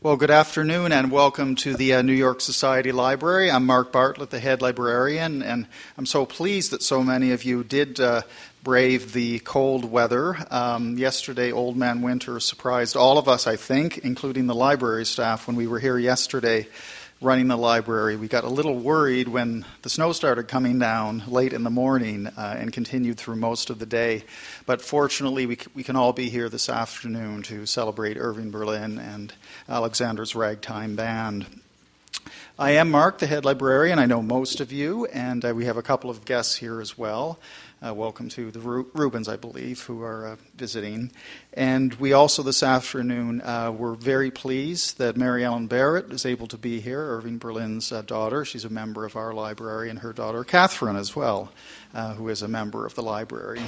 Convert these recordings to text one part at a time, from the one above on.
Well, good afternoon and welcome to the New York Society Library. I'm Mark Bartlett, the head librarian, and I'm so pleased that so many of you did brave the cold weather. Yesterday, Old Man Winter surprised all of us, I think, including the library staff when we were here yesterday running the library. We got a little worried when the snow started coming down late in the morning and continued through most of the day. But fortunately, we can all be here this afternoon to celebrate Irving Berlin and Alexander's Ragtime Band. I am Mark, the head librarian. I know most of you, and we have a couple of guests here as well. Welcome to the Rubens, I believe, who are visiting. And we also this afternoon were very pleased that Mary Ellen Barrett is able to be here, Irving Berlin's daughter. She's a member of our library, and her daughter Catherine as well, who is a member of the library.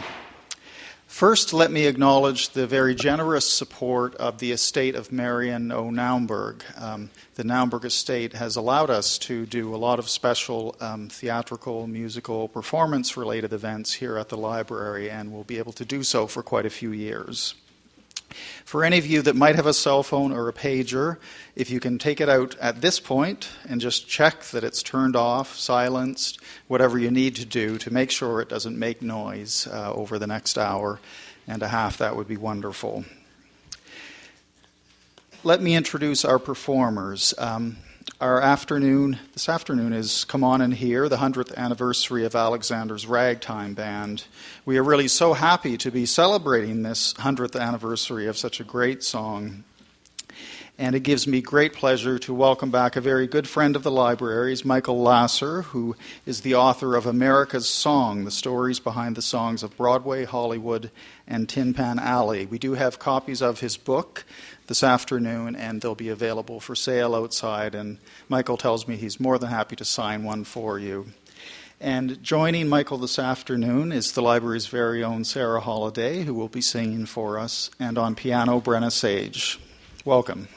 First, let me acknowledge the very generous support of the estate of Marion O. Naumburg. The Naumburg estate has allowed us to do a lot of special theatrical, musical, performance-related events here at the library, and we'll be able to do so for quite a few years. For any of you that might have a cell phone or a pager, if you can take it out at this point and just check that it's turned off, silenced, whatever you need to do to make sure it doesn't make noise over the next hour and a half, that would be wonderful. Let me introduce our performers. This afternoon is Come On and Hear, the 100th anniversary of Alexander's Ragtime Band. We are really so happy to be celebrating this 100th anniversary of such a great song. And it gives me great pleasure to welcome back a very good friend of the library's, Michael Lasser, who is the author of America's Song, the stories behind the songs of Broadway, Hollywood, and Tin Pan Alley. We do have copies of his book this afternoon, and they'll be available for sale outside, and Michael tells me he's more than happy to sign one for you. And joining Michael this afternoon is the library's very own Sarah Holliday, who will be singing for us, and on piano, Brenna Sage. Welcome.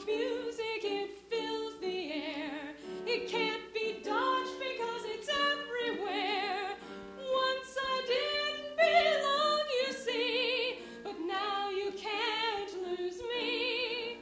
music, it fills the air. It can't be dodged because it's everywhere. Once I didn't belong, you see, but now you can't lose me.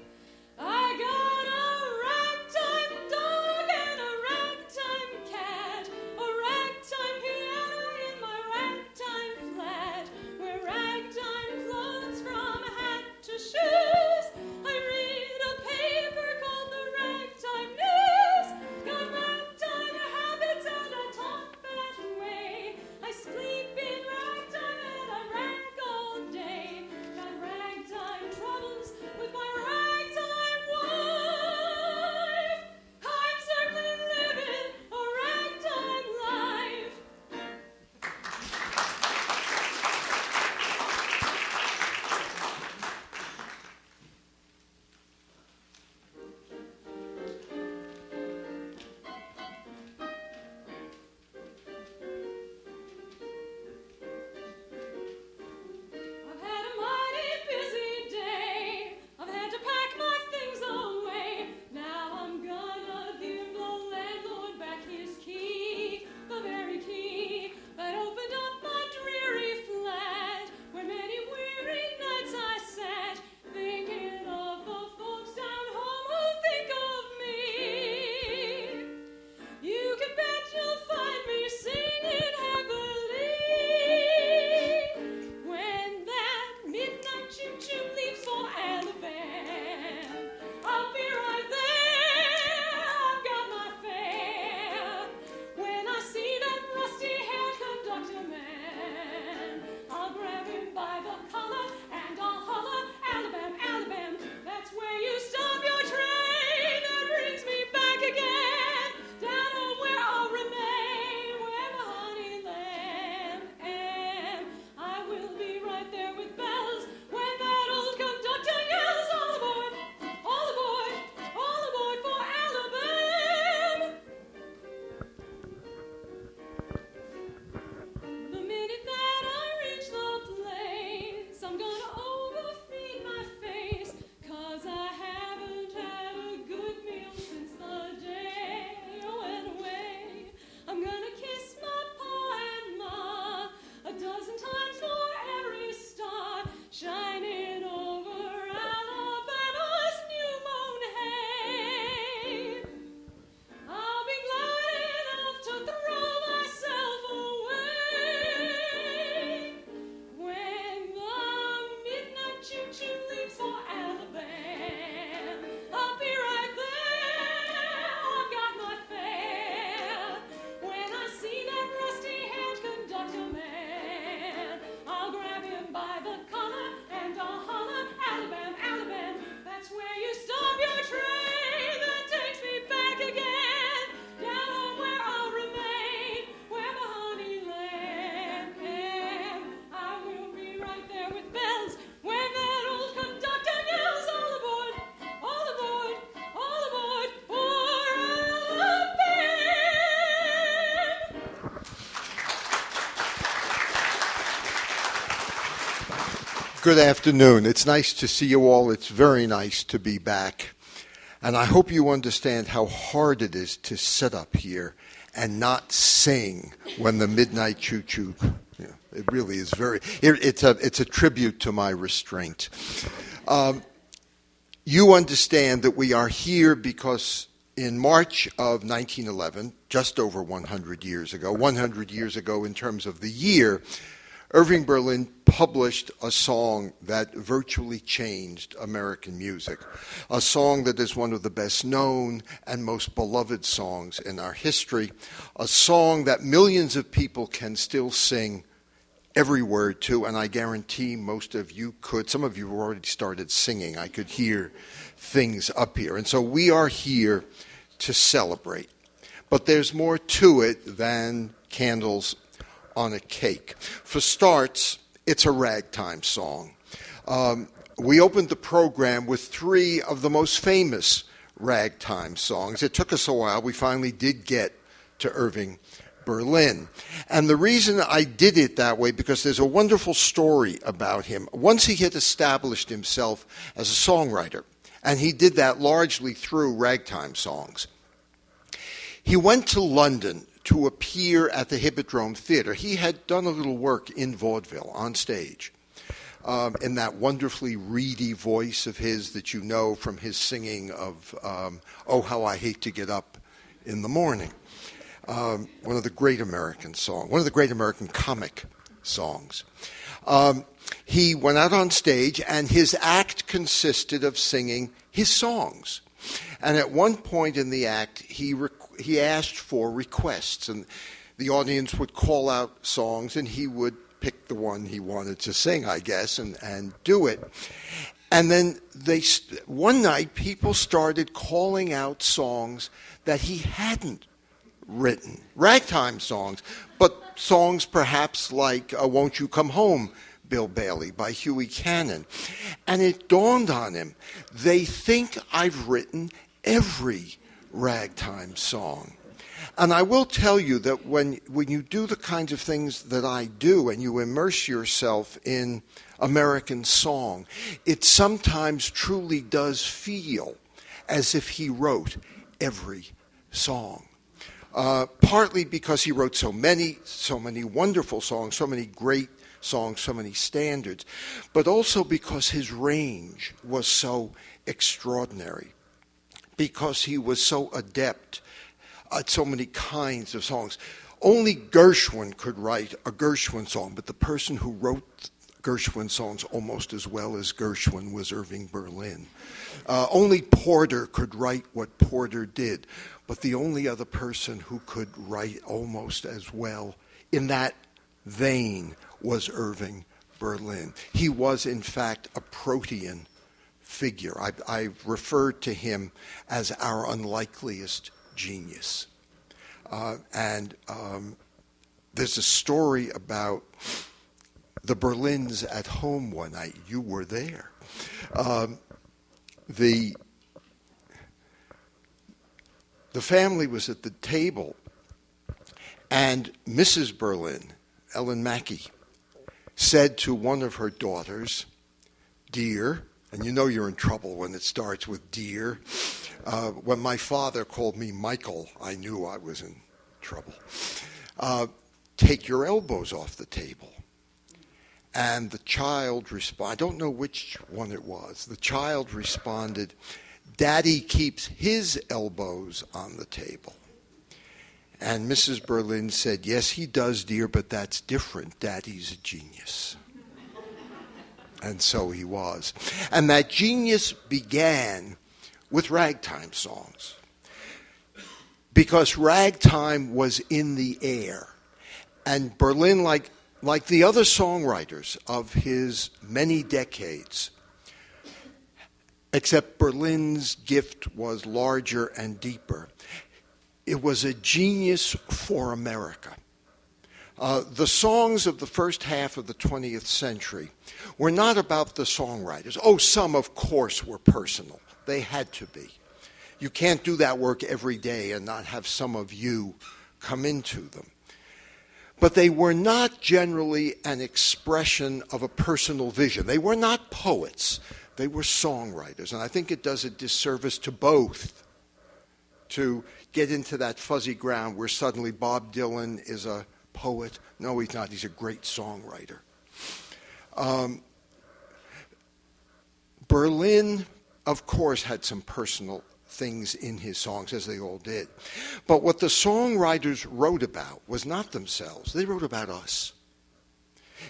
I got a ragtime dog and a ragtime cat, a ragtime piano in my ragtime flat, where ragtime floats from hat to shoes. I read a paper called the Ragtime News. Got ragtime habits and I talk that way. I sleep in ragtime and I rag all day. Got ragtime troubles with my ragtime wife. I'm certainly living a ragtime life. I've had a mighty busy day. I've had to pack my things away. Now I'm gonna give the landlord back his key, the very key that opened up my dreary flat, where many weary nights I sat, thinking of the folks down home who think of me. You can bet you'll find me singing happily when that midnight choo-choo leaves for Alabama. I'll be right there, I've got my fare. When I see that rusty-haired conductor man, I'll grab him by the collar and I'll holler, Alabama, Alabama, that's where you stop your train. That brings me back again, down home where I'll remain, where my honey lamb am. I will be right there with bells when that old conductor yells, all aboard, all aboard, all aboard for Alabama. The minute that I reach the place, I'm gonna overfeed my face, 'cause I haven't had a good meal since the day you went away. I'm gonna kiss my pa and ma a dozen times for every star shining over Alabama's new mown hay. I'll be glad enough to throw myself away when the midnight choo-choo leaves for Alabama. I'll be right there, I've got my fare. When I see that rusty-haired conductor man, I'll grab him by the collar and I'll holler, Alabama, Alabama, that's where you stop your train. That takes me back again, down home where I'll remain, where my honey lamb am. I will be right there with bells when that old conductor yells, all aboard, all aboard, all aboard for Alabama. Good afternoon. It's nice to see you all. It's very nice to be back. And I hope you understand how hard it is to sit up here and not sing when the midnight choo-choo. It really is it's a tribute to my restraint. You understand that we are here because in March of 1911, just over 100 years ago in terms of the year, Irving Berlin published a song that virtually changed American music, a song that is one of the best known and most beloved songs in our history, a song that millions of people can still sing every word to, and I guarantee most of you could. Some of you have already started singing. I could hear things up here. And so we are here to celebrate. But there's more to it than candles on a cake. For starts, it's a ragtime song. We opened the program with three of the most famous ragtime songs. It took us a while. We finally did get to Irving Berlin. And the reason I did it that way, because there's a wonderful story about him. Once he had established himself as a songwriter, And he did that largely through ragtime songs. He went to London to appear at the Hippodrome Theatre. He had done a little work in vaudeville on stage, in that wonderfully reedy voice of his that you know from his singing of "Oh, How I Hate to Get Up in the Morning," one of the great American songs, one of the great American comic songs. He went out on stage, and his act consisted of singing his songs. And at one point in the act, he asked for requests, and the audience would call out songs, and he would pick the one he wanted to sing, I guess, and do it. And then one night, people started calling out songs that he hadn't written, ragtime songs, but songs perhaps like "Won't You Come Home, Bill Bailey" by Huey Cannon. And it dawned on him, they think I've written every ragtime song. And I will tell you that when you do the kinds of things that I do and you immerse yourself in American song, it sometimes truly does feel as if he wrote every song. Partly because he wrote so many wonderful songs, so many great songs, so many standards, but also because his range was so extraordinary, because he was so adept at so many kinds of songs. Only Gershwin could write a Gershwin song, but the person who wrote Gershwin songs almost as well as Gershwin was Irving Berlin. Only Porter could write what Porter did, but the only other person who could write almost as well in that vein was Irving Berlin. He was, in fact, a protean figure. I referred to him as our unlikeliest genius. And there's a story about the Berlins at home one night. You were there. The family was at the table, and Mrs. Berlin, Ellen Mackey, said to one of her daughters, "Dear," and you know you're in trouble when it starts with "dear." When my father called me Michael, I knew I was in trouble. "Take your elbows off the table." And the child responded, I don't know which one it was. The child responded, "Daddy keeps his elbows on the table." And Mrs. Berlin said, "Yes, he does, dear, but that's different. Daddy's a genius." And so he was. And that genius began with ragtime songs, because ragtime was in the air. And Berlin, like the other songwriters of his many decades, except Berlin's gift was larger and deeper, it was a genius for America. The songs of the first half of the 20th century were not about the songwriters. Oh, some, of course, were personal. They had to be. You can't do that work every day and not have some of you come into them. But they were not generally an expression of a personal vision. They were not poets. They were songwriters. And I think it does a disservice to both to get into that fuzzy ground where suddenly Bob Dylan is a poet. No, he's not. He's a great songwriter. Berlin, of course, had some personal things in his songs, as they all did. But what the songwriters wrote about was not themselves. They wrote about us.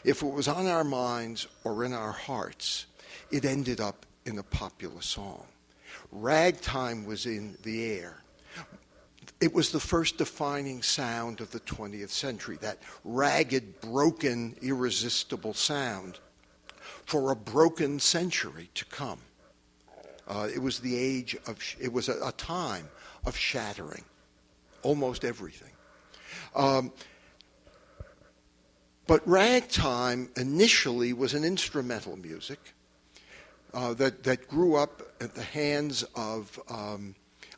If it was on our minds or in our hearts, it ended up in a popular song. Ragtime was in the air. It was the first defining sound of the 20th century, that ragged, broken, irresistible sound for a broken century to come. It was the age of, it was a time of shattering almost everything. But ragtime initially was an instrumental music that grew up at the hands of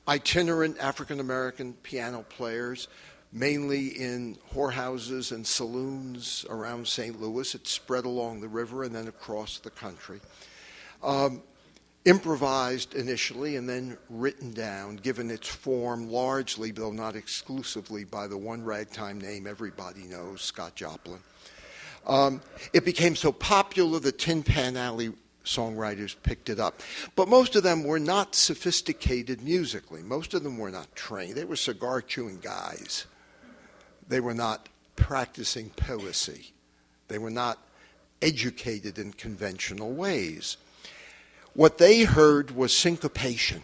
itinerant African-American piano players, mainly in whorehouses and saloons around St. Louis. It spread along the river and then across the country. improvised initially and then written down, given its form largely, though not exclusively, by the one ragtime name everybody knows, Scott Joplin. It became so popular that Tin Pan Alley songwriters picked it up. But most of them were not sophisticated musically. Most of them were not trained. They were cigar-chewing guys. They were not practicing poesy. They were not educated in conventional ways. What they heard was syncopation,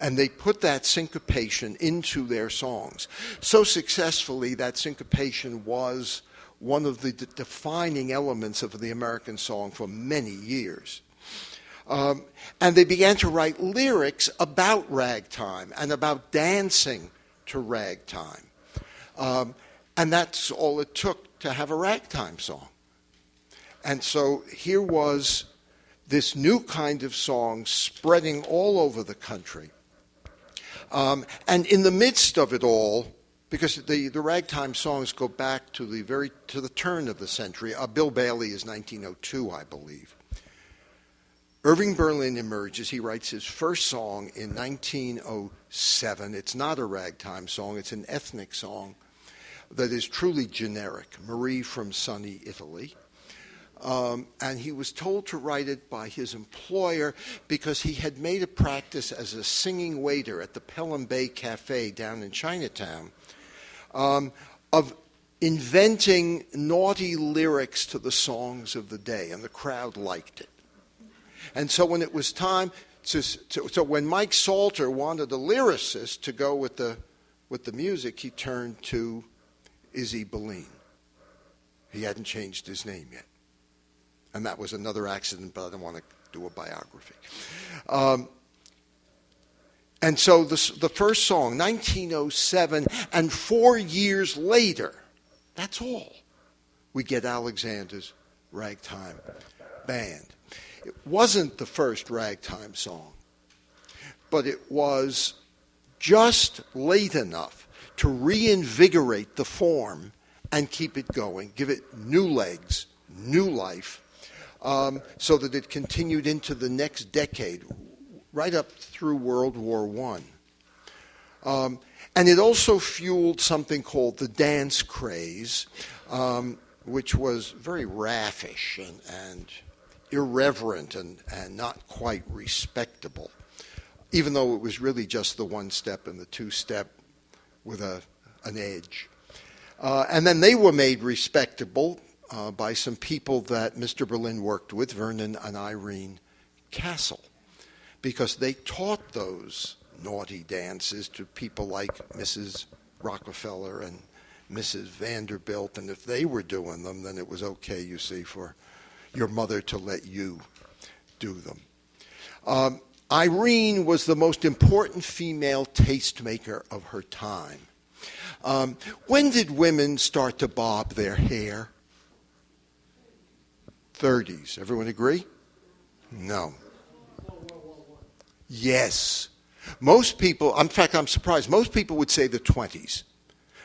and they put that syncopation into their songs. So successfully, that syncopation was one of the defining elements of the American song for many years. And they began to write lyrics about ragtime and about dancing to ragtime. And that's all it took to have a ragtime song. And so here was this new kind of song spreading all over the country. And in the midst of it all, because the ragtime songs go back to the turn of the century. Bill Bailey is 1902, I believe. Irving Berlin emerges. He writes his first song in 1907. It's not a ragtime song. It's an ethnic song that is truly generic, Marie from sunny Italy. And he was told to write it by his employer because he had made a practice as a singing waiter at the Pelham Bay Cafe down in Chinatown of inventing naughty lyrics to the songs of the day, and the crowd liked it. And so when it was time so when Mike Salter wanted a lyricist to go with the music, he turned to Izzy Berlin. He hadn't changed his name yet. And that was another accident, but I don't want to do a biography. And so the first song, 1907, and 4 years later, that's all, we get Alexander's Ragtime Band. It wasn't the first ragtime song, but it was just late enough to reinvigorate the form and keep it going, give it new legs, new life, so that it continued into the next decade, right up through World War I. And it also fueled something called the dance craze, which was very raffish and irreverent and not quite respectable, even though it was really just the one-step and the two-step with an edge. And then they were made respectable by some people that Mr. Berlin worked with, Vernon and Irene Castle, because they taught those naughty dances to people like Mrs. Rockefeller and Mrs. Vanderbilt, and if they were doing them, then it was okay, you see, for your mother to let you do them. Irene was the most important female tastemaker of her time. When did women start to bob their hair? 30s. Everyone agree? No. Yes. Most people, in fact, I'm surprised, most people would say the 20s.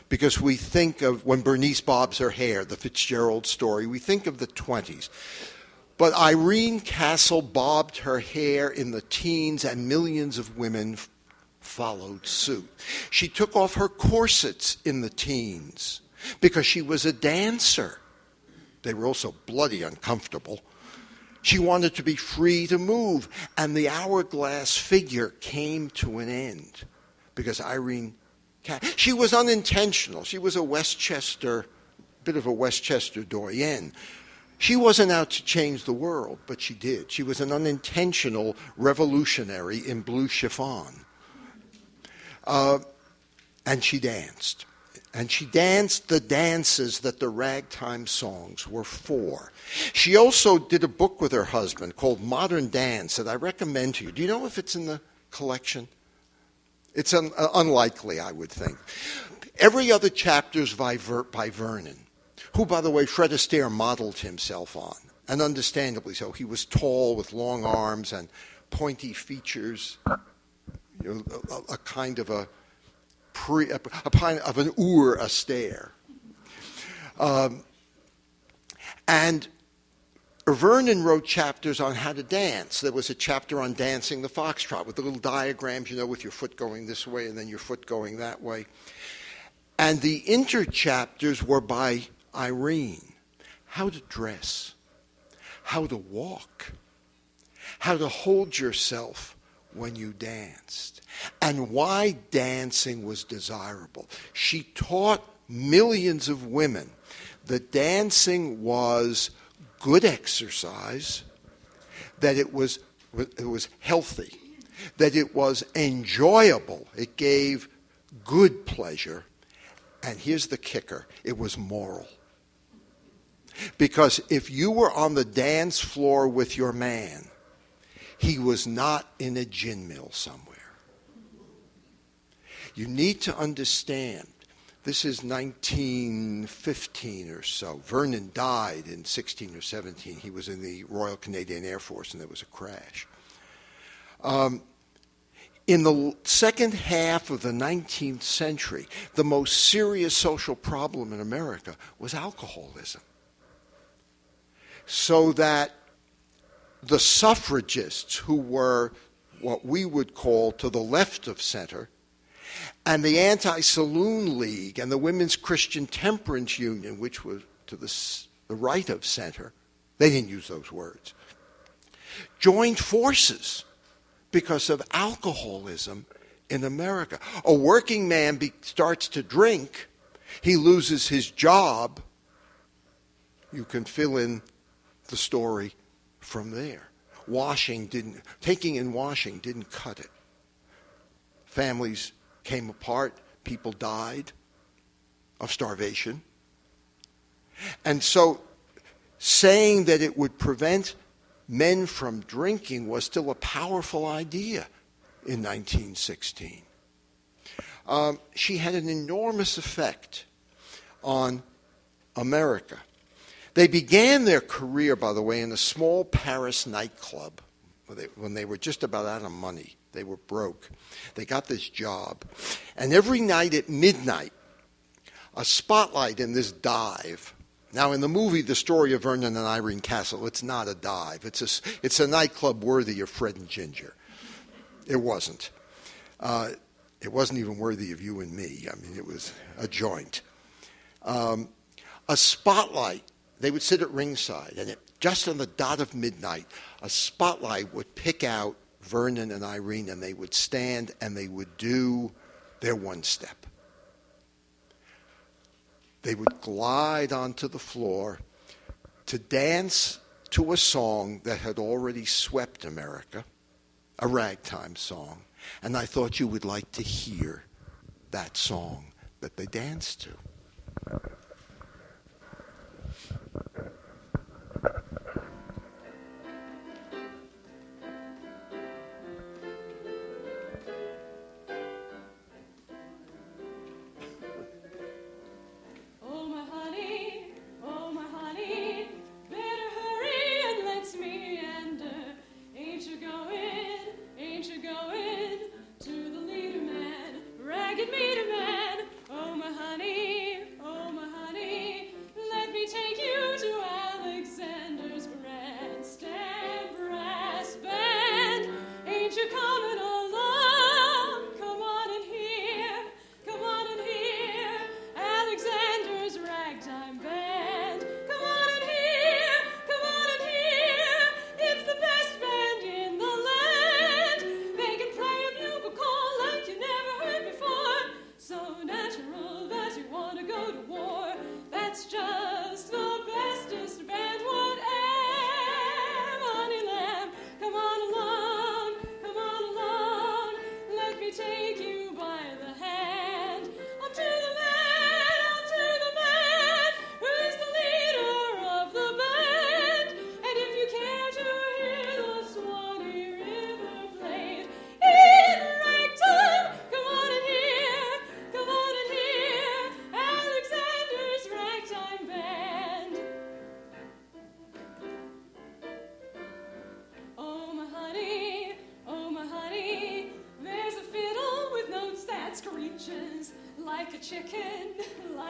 Because we think of when Bernice bobs her hair, the Fitzgerald story, we think of the 20s. But Irene Castle bobbed her hair in the teens, and millions of women followed suit. She took off her corsets in the teens because she was a dancer. They were also bloody uncomfortable. She wanted to be free to move, and the hourglass figure came to an end because Irene Castle, she was unintentional. She was a bit of a Westchester doyenne. She wasn't out to change the world, but she did. She was an unintentional revolutionary in blue chiffon. And she danced. And she danced the dances that the ragtime songs were for. She also did a book with her husband called Modern Dance that I recommend to you. Do you know if it's in the collection? It's unlikely, I would think. Every other chapter is by Vernon, who, by the way, Fred Astaire modeled himself on, and understandably so. He was tall with long arms and pointy features, a kind of an Astaire. And Vernon wrote chapters on how to dance. There was a chapter on dancing the foxtrot with the little diagrams, with your foot going this way and then your foot going that way. And the inter-chapters were by Irene. How to dress, how to walk, how to hold yourself when you danced, and why dancing was desirable. She taught millions of women that dancing was good exercise, that it was healthy, that it was enjoyable, it gave good pleasure, and here's the kicker, it was moral. Because if you were on the dance floor with your man, he was not in a gin mill somewhere. You need to understand, this is 1915 or so. Vernon died in 16 or 17. He was in the Royal Canadian Air Force and there was a crash. In the second half of the 19th century, the most serious social problem in America was alcoholism. So that the suffragists, who were what we would call to the left of center, and the Anti-Saloon League and the Women's Christian Temperance Union, which was to the right of center, they didn't use those words, joined forces because of alcoholism in America. A working man starts to drink, he loses his job. You can fill in the story from there. Taking in washing didn't cut it. Families came apart, people died of starvation. And so saying that it would prevent men from drinking was still a powerful idea in 1916. She had an enormous effect on America. They began their career, by the way, in a small Paris nightclub when they were just about out of money. They were broke. They got this job. And every night at midnight, a spotlight in this dive. Now, in the movie, The Story of Vernon and Irene Castle, it's not a dive. It's a nightclub worthy of Fred and Ginger. It wasn't. It wasn't even worthy of you and me. I mean, it was a joint. A spotlight. They would sit at ringside, and just on the dot of midnight, a spotlight would pick out Vernon and Irene, and they would stand and they would do their one step. They would glide onto the floor to dance to a song that had already swept America, a ragtime song. And I thought you would like to hear that song that they danced to.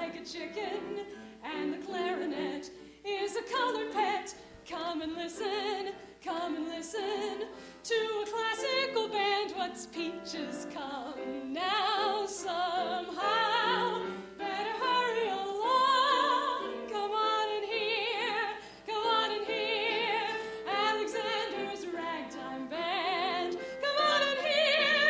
like a chicken, and the clarinet is a colored pet. come and listen to a classical band. What's peaches come now somehow. Better hurry along. Come on and hear Alexander's Ragtime Band. Come on and hear.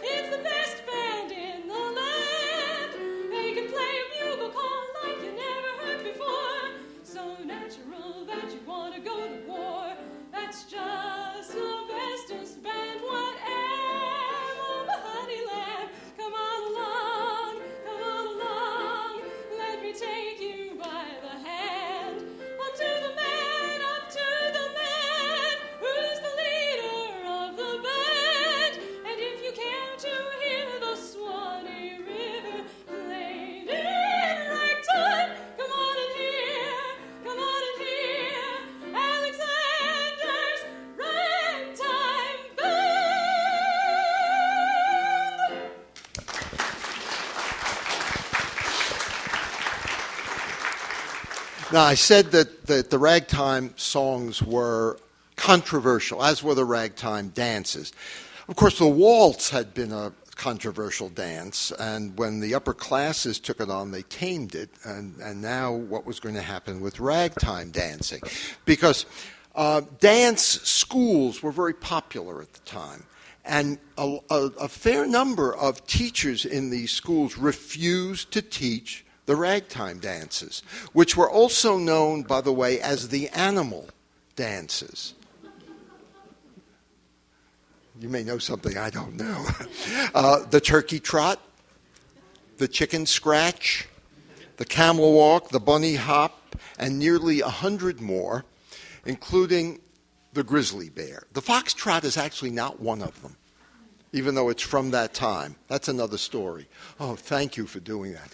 It's the best band in the land. They can play a bugle call like you never heard before. So natural that you want to go to war. That's just the bestest band, whatever, honey lamb. Come on along, let me take you by the hand. Up to the man, who's the leader of the band. And if you care to hear the Swanee River played in ragtime, come on and hear Alexander's Ragtime Band. Now, I said that the ragtime songs were controversial, as were the ragtime dances. Of course, the waltz had been a controversial dance, and when the upper classes took it on, they tamed it, and now what was going to happen with ragtime dancing? Because dance schools were very popular at the time, and a fair number of teachers in these schools refused to teach the ragtime dances, which were also known, by the way, as the animal dances. You may know something I don't know. The turkey trot, the chicken scratch, the camel walk, the bunny hop, and nearly 100 more, including the grizzly bear. The foxtrot is actually not one of them, even though it's from that time. That's another story. Oh, thank you for doing that.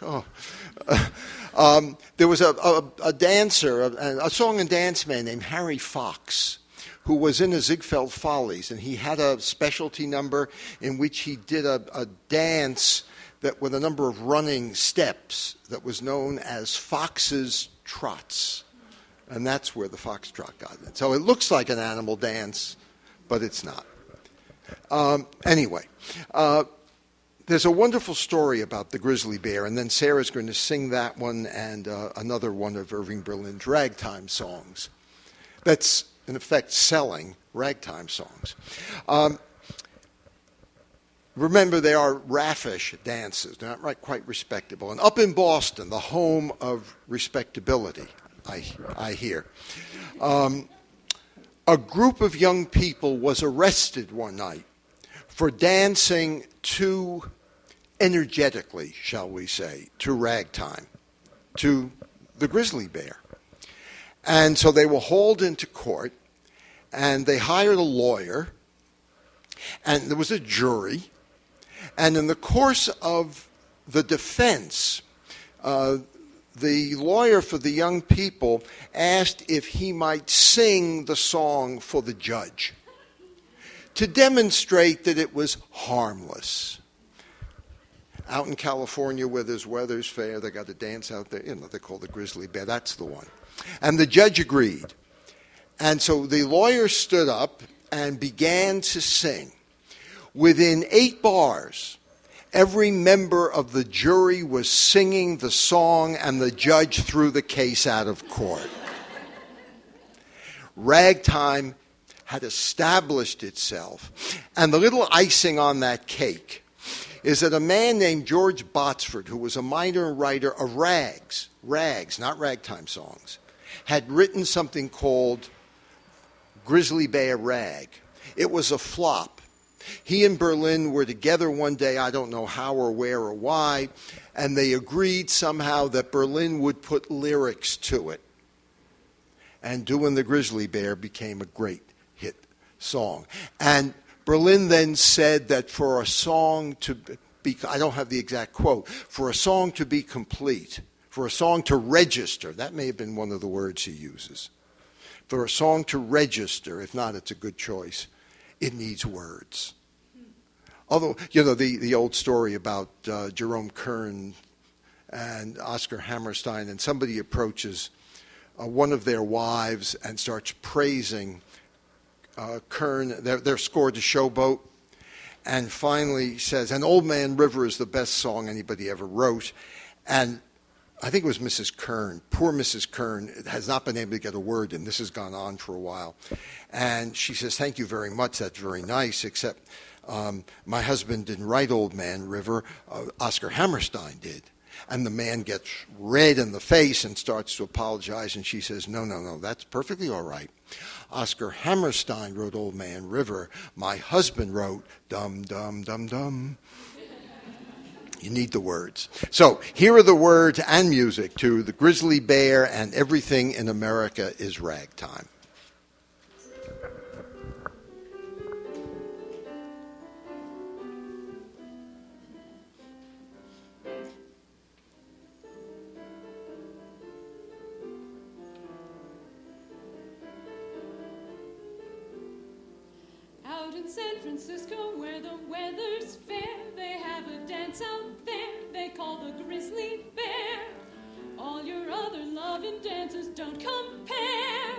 There was a dancer, a song and dance man named Harry Fox, who was in the Ziegfeld Follies, and he had a specialty number in which he did a dance that with a number of running steps that was known as Fox's Trots. And that's where the foxtrot got it. So it looks like an animal dance, but it's not. Anyway, there's a wonderful story about the grizzly bear, and then Sarah's going to sing that one and another one of Irving Berlin's ragtime songs. That's, in effect, selling ragtime songs. Remember, they are raffish dances. They're not quite respectable. And up in Boston, the home of respectability, I hear, a group of young people was arrested one night for dancing too energetically, shall we say, to ragtime, to the grizzly bear. And so they were hauled into court, and they hired a lawyer, and there was a jury. And in the course of the defense, the lawyer for the young people asked if he might sing the song for the judge to demonstrate that it was harmless. Out in California where there's weather's fair, they got to dance out there. You know, they call the grizzly bear. That's the one. And the judge agreed. And so the lawyer stood up and began to sing. Within 8 bars, every member of the jury was singing the song, and the judge threw the case out of court. Ragtime had established itself. And the little icing on that cake is that a man named George Botsford, who was a minor writer of rags, not ragtime songs, had written something called Grizzly Bear Rag. It was a flop. He and Berlin were together one day, I don't know how or where or why, and they agreed somehow that Berlin would put lyrics to it. And Doin' the Grizzly Bear became a great hit song. And Berlin then said that for a song to be, I don't have the exact quote, for a song to be complete, for a song to register, that may have been one of the words he uses. For a song to register, if not, it's a good choice. It needs words. Although, you know, the old story about Jerome Kern and Oscar Hammerstein, and somebody approaches one of their wives and starts praising Kern. They're scored to Showboat, and finally says, "And Old Man River is the best song anybody ever wrote." And I think it was Mrs. Kern. Poor Mrs. Kern has not been able to get a word in. This has gone on for a while. And she says, "Thank you very much. That's very nice, except my husband didn't write Old Man River. Oscar Hammerstein did." And the man gets red in the face and starts to apologize. And she says, no, that's perfectly all right. Oscar Hammerstein wrote Old Man River. My husband wrote Dum, Dum, Dum, Dum. You need the words. So here are the words and music to The Grizzly Bear and Everything in America is Ragtime. Out in San Francisco, where the weather's fair, they have a dance out there they call the Grizzly Bear. All your other loving dances don't compare.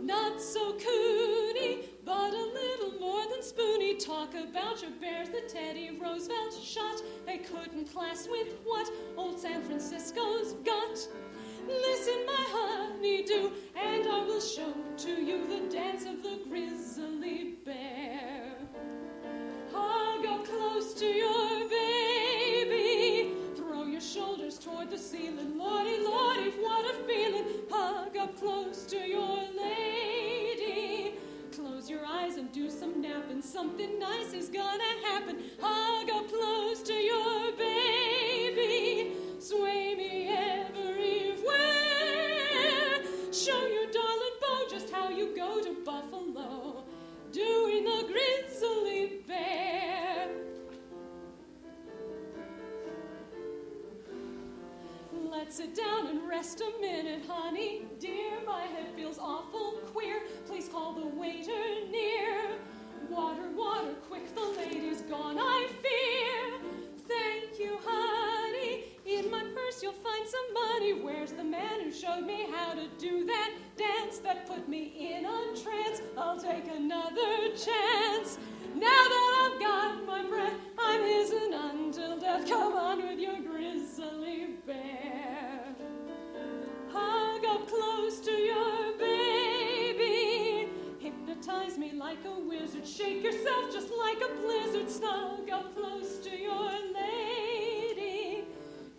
Not so coony, but a little more than spoony. Talk about your bears that Teddy Roosevelt shot. They couldn't class with what old San Francisco's got. Listen, my honey-do, and I will show to you the dance of the grizzly bear. Hug up close to your baby, throw your shoulders toward the ceiling. Lordy, Lordy, what a feeling. Hug up close to your lady. Close your eyes and do some napping. Something nice is gonna happen. Hug up close to your baby. Sway me everywhere. Show your darling beau just how you go to Buffalo, doing the grizzly bear. Let's sit down and rest a minute, honey dear. My head feels awful queer. Please call the waiter near. Water, water, quick, the lady's gone, I fear. Thank you, honey. In my purse you'll find some money. Where's the man who showed me how to do that dance that put me in a trance? I'll take another chance. Now that I've got my breath, I'm his and until death. Come on with your grizzly bear. Hug up close to your baby. Hypnotize me like a wizard. Shake yourself just like a blizzard. Snug up close to your lady.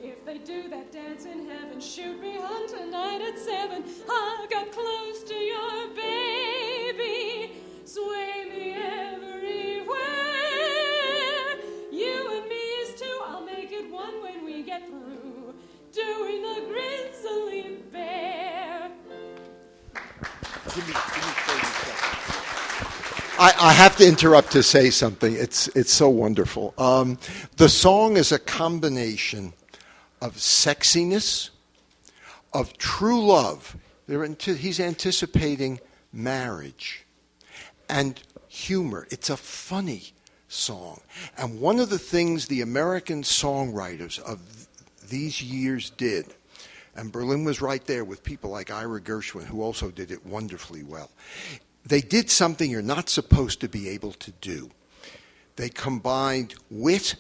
If they do that dance in heaven, shoot me on tonight at 7. Hug up close to your baby. Sway me everywhere. You and me is two. I'll make it one when we get through doing the grizzly bear. Give me 30 seconds. I have to interrupt to say something. It's so wonderful. The song is a combination of sexiness, of true love. He's anticipating marriage, and humor. It's a funny song. And one of the things the American songwriters of these years did, and Berlin was right there with people like Ira Gershwin, who also did it wonderfully well. They did something you're not supposed to be able to do. They combined wit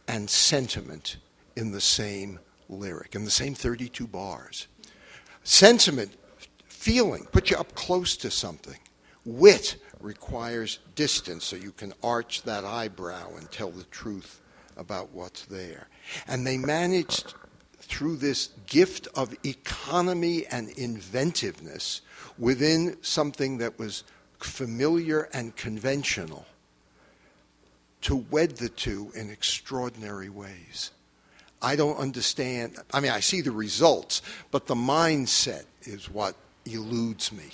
and sentiment in the same lyric, in the same 32 bars. Sentiment, feeling, put you up close to something. Wit requires distance so you can arch that eyebrow and tell the truth about what's there. And they managed, through this gift of economy and inventiveness within something that was familiar and conventional, to wed the two in extraordinary ways. I don't understand. I mean, I see the results, but the mindset is what eludes me.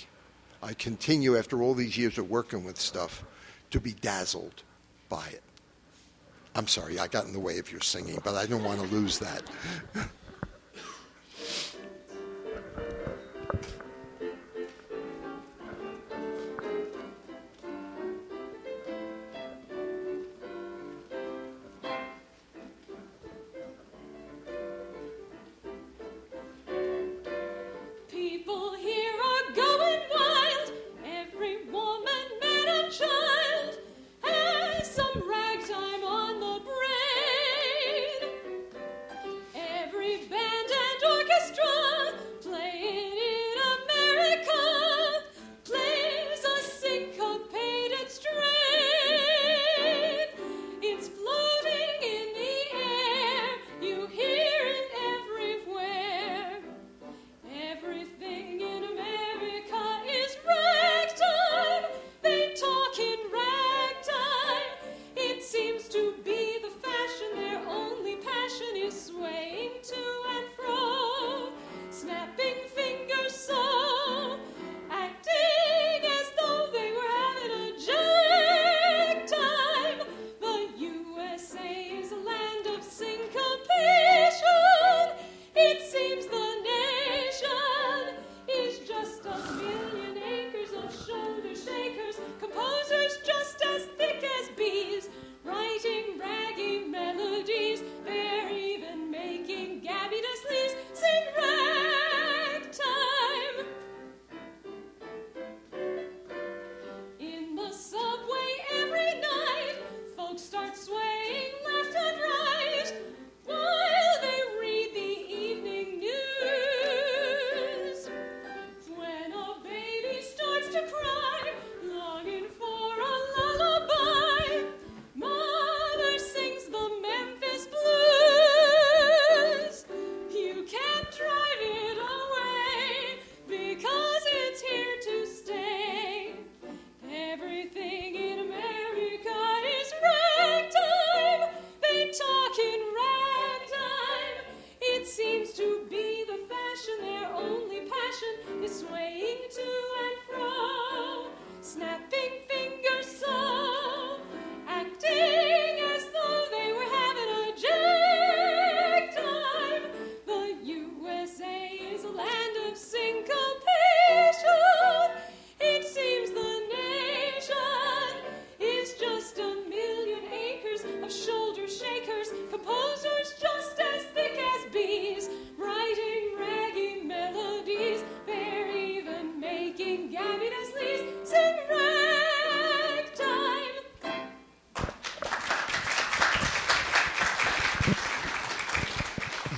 I continue, after all these years of working with stuff, to be dazzled by it. I'm sorry, I got in the way of your singing, but I don't want to lose that. People hear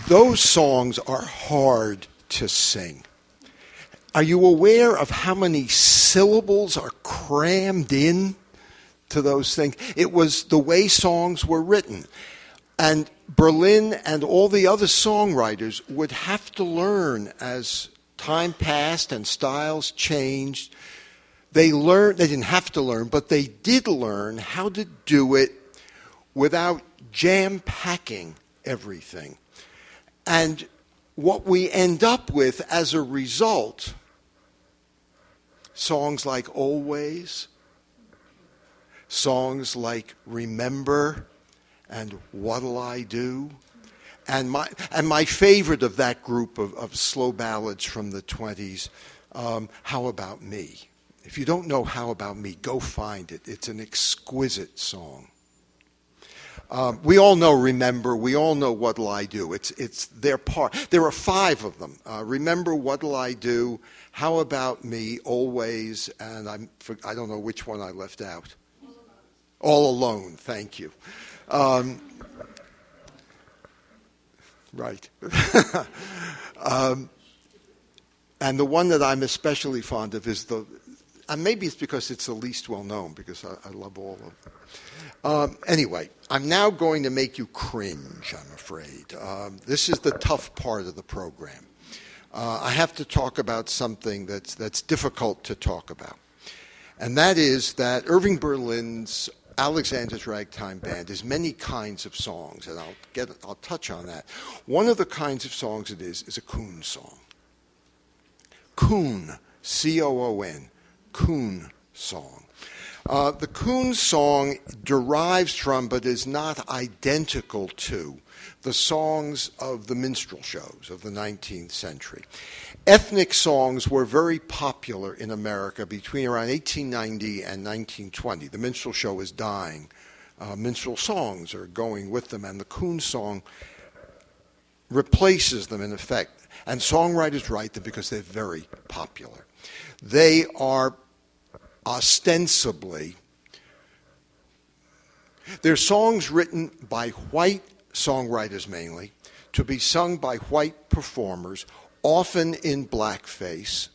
Those songs are hard to sing. Are you aware of how many syllables are crammed in to those things? It was the way songs were written. And Berlin and all the other songwriters would have to learn as time passed and styles changed. They didn't have to learn, but they did learn how to do it without jam-packing everything. And what we end up with as a result, songs like Always, songs like Remember, and What'll I Do? And my favorite of that group of slow ballads from the 20s, How About Me? If you don't know How About Me, go find it. It's an exquisite song. We all know Remember. We all know What'll I Do? It's their part. There are 5 of them. Remember, What'll I Do? How About Me? Always, and I don't know which one I left out. All Alone. Thank you. Right. And the one that I'm especially fond of is and maybe it's because it's the least well known, because I love all of them. Anyway, I'm now going to make you cringe, I'm afraid. This is the tough part of the program. I have to talk about something that's difficult to talk about. And that is that Irving Berlin's Alexander's Ragtime Band is many kinds of songs, and I'll touch on that. One of the kinds of songs it is a coon song. Coon, C-O-O-N, coon song. The coon song derives from, but is not identical to, the songs of the minstrel shows of the 19th century. Ethnic songs were very popular in America between around 1890 and 1920. The minstrel show is dying. Minstrel songs are going with them, and the coon song replaces them in effect. And songwriters write them because they're very popular. They are ostensibly, they're songs written by white songwriters mainly, to be sung by white performers, often in blackface,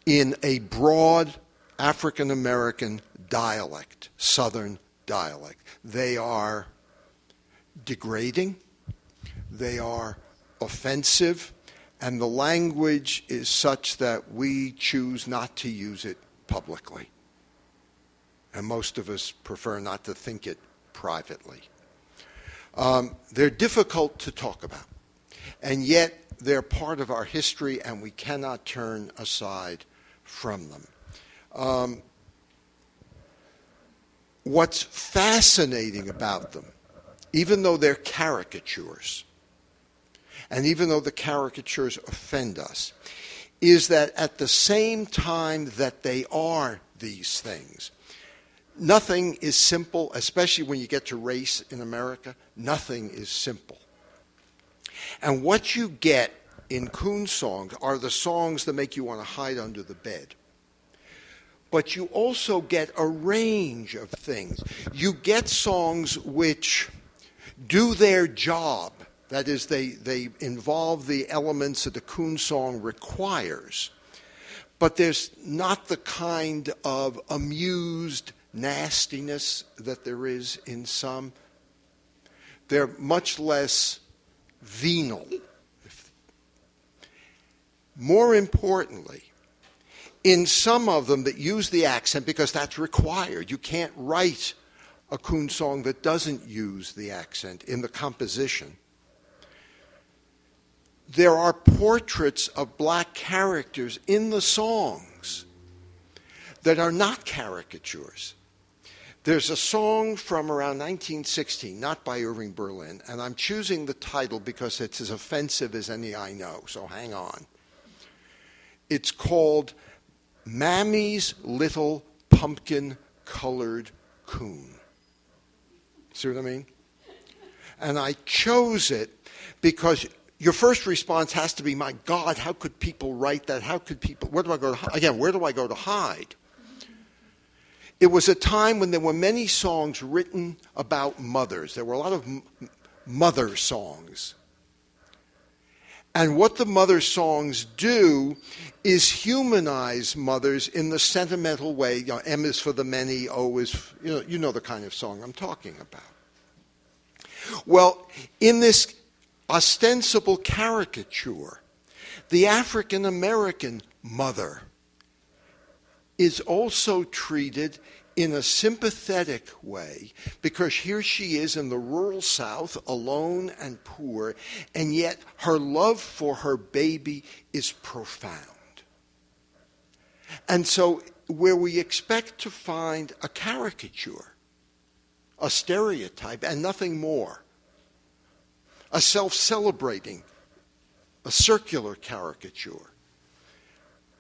in a broad African-American dialect, Southern dialect. They are degrading, they are offensive, and the language is such that we choose not to use it publicly. And most of us prefer not to think it privately. They're difficult to talk about, and yet they're part of our history, and we cannot turn aside from them. What's fascinating about them, even though they're caricatures, and even though the caricatures offend us, is that at the same time that they are these things, nothing is simple, especially when you get to race in America. Nothing is simple. And what you get in coon songs are the songs that make you want to hide under the bed. But you also get a range of things. You get songs which do their job. That is, they involve the elements that the coon song requires. But there's not the kind of amused nastiness that there is in some. They're much less venal. More importantly, in some of them that use the accent, because that's required. You can't write a coon song that doesn't use the accent in the composition. There are portraits of black characters in the songs that are not caricatures. There's a song from around 1916, not by Irving Berlin, and I'm choosing the title because it's as offensive as any I know, so hang on. It's called Mammy's Little Pumpkin-Colored Coon. See what I mean? And I chose it because your first response has to be, my God, how could people write that? How could people, where do I go to hide? It was a time when there were many songs written about mothers. There were a lot of mother songs And what the mother songs do is humanize mothers in the sentimental way. M is for the many, O is, you know the kind of song I'm talking about. Well, in this ostensible caricature, the African American mother is also treated in a sympathetic way, because here she is in the rural South, alone and poor, and yet her love for her baby is profound. And so where we expect to find a caricature, a stereotype, and nothing more, a self-celebrating, a circular caricature,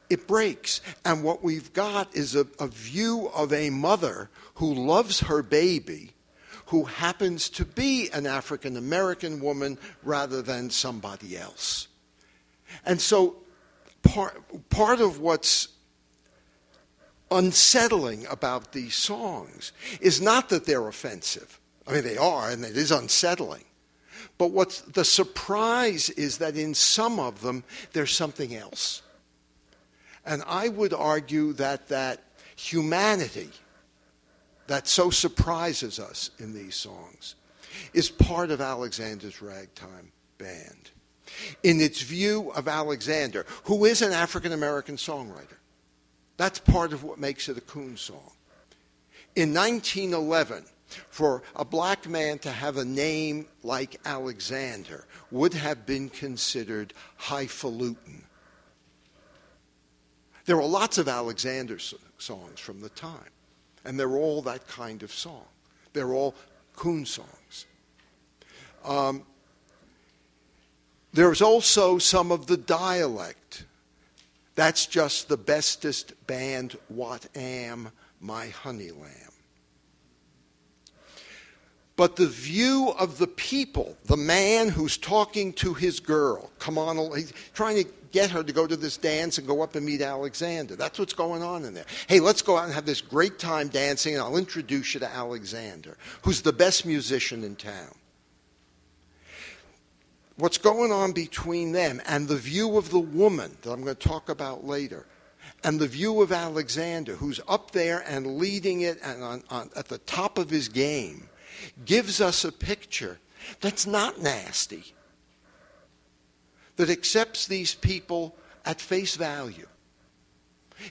it breaks. And what we've got is a view of a mother who loves her baby, who happens to be an African American woman rather than somebody else. And so part of what's unsettling about these songs is not that they're offensive. I mean, they are, and it is unsettling. But what's the surprise is that in some of them, there's something else. And I would argue that humanity that so surprises us in these songs is part of Alexander's Ragtime Band. In its view of Alexander, who is an African-American songwriter, that's part of what makes it a coon song. In 1911, for a black man to have a name like Alexander would have been considered highfalutin. There were lots of Alexander songs from the time, and they're all that kind of song. They're all coon songs. There's also some of the dialect. That's just the bestest band, what am my honey lamb. But the view of the people, the man who's talking to his girl, come on, he's trying to get her to go to this dance and go up and meet Alexander. That's what's going on in there. Hey, let's go out and have this great time dancing, and I'll introduce you to Alexander, who's the best musician in town. What's going on between them and the view of the woman that I'm going to talk about later, and the view of Alexander, who's up there and leading it and at the top of his game, gives us a picture that's not nasty, that accepts these people at face value.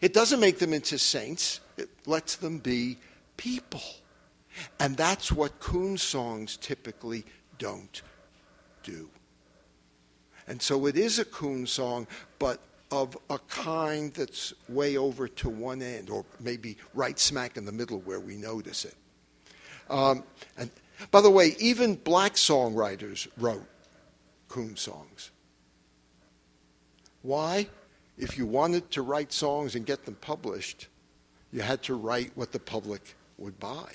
It doesn't make them into saints. It lets them be people. And that's what coon songs typically don't do. And so it is a coon song, but of a kind that's way over to one end, or maybe right smack in the middle where we notice it. And by the way, even black songwriters wrote coon songs. Why? If you wanted to write songs and get them published, you had to write what the public would buy.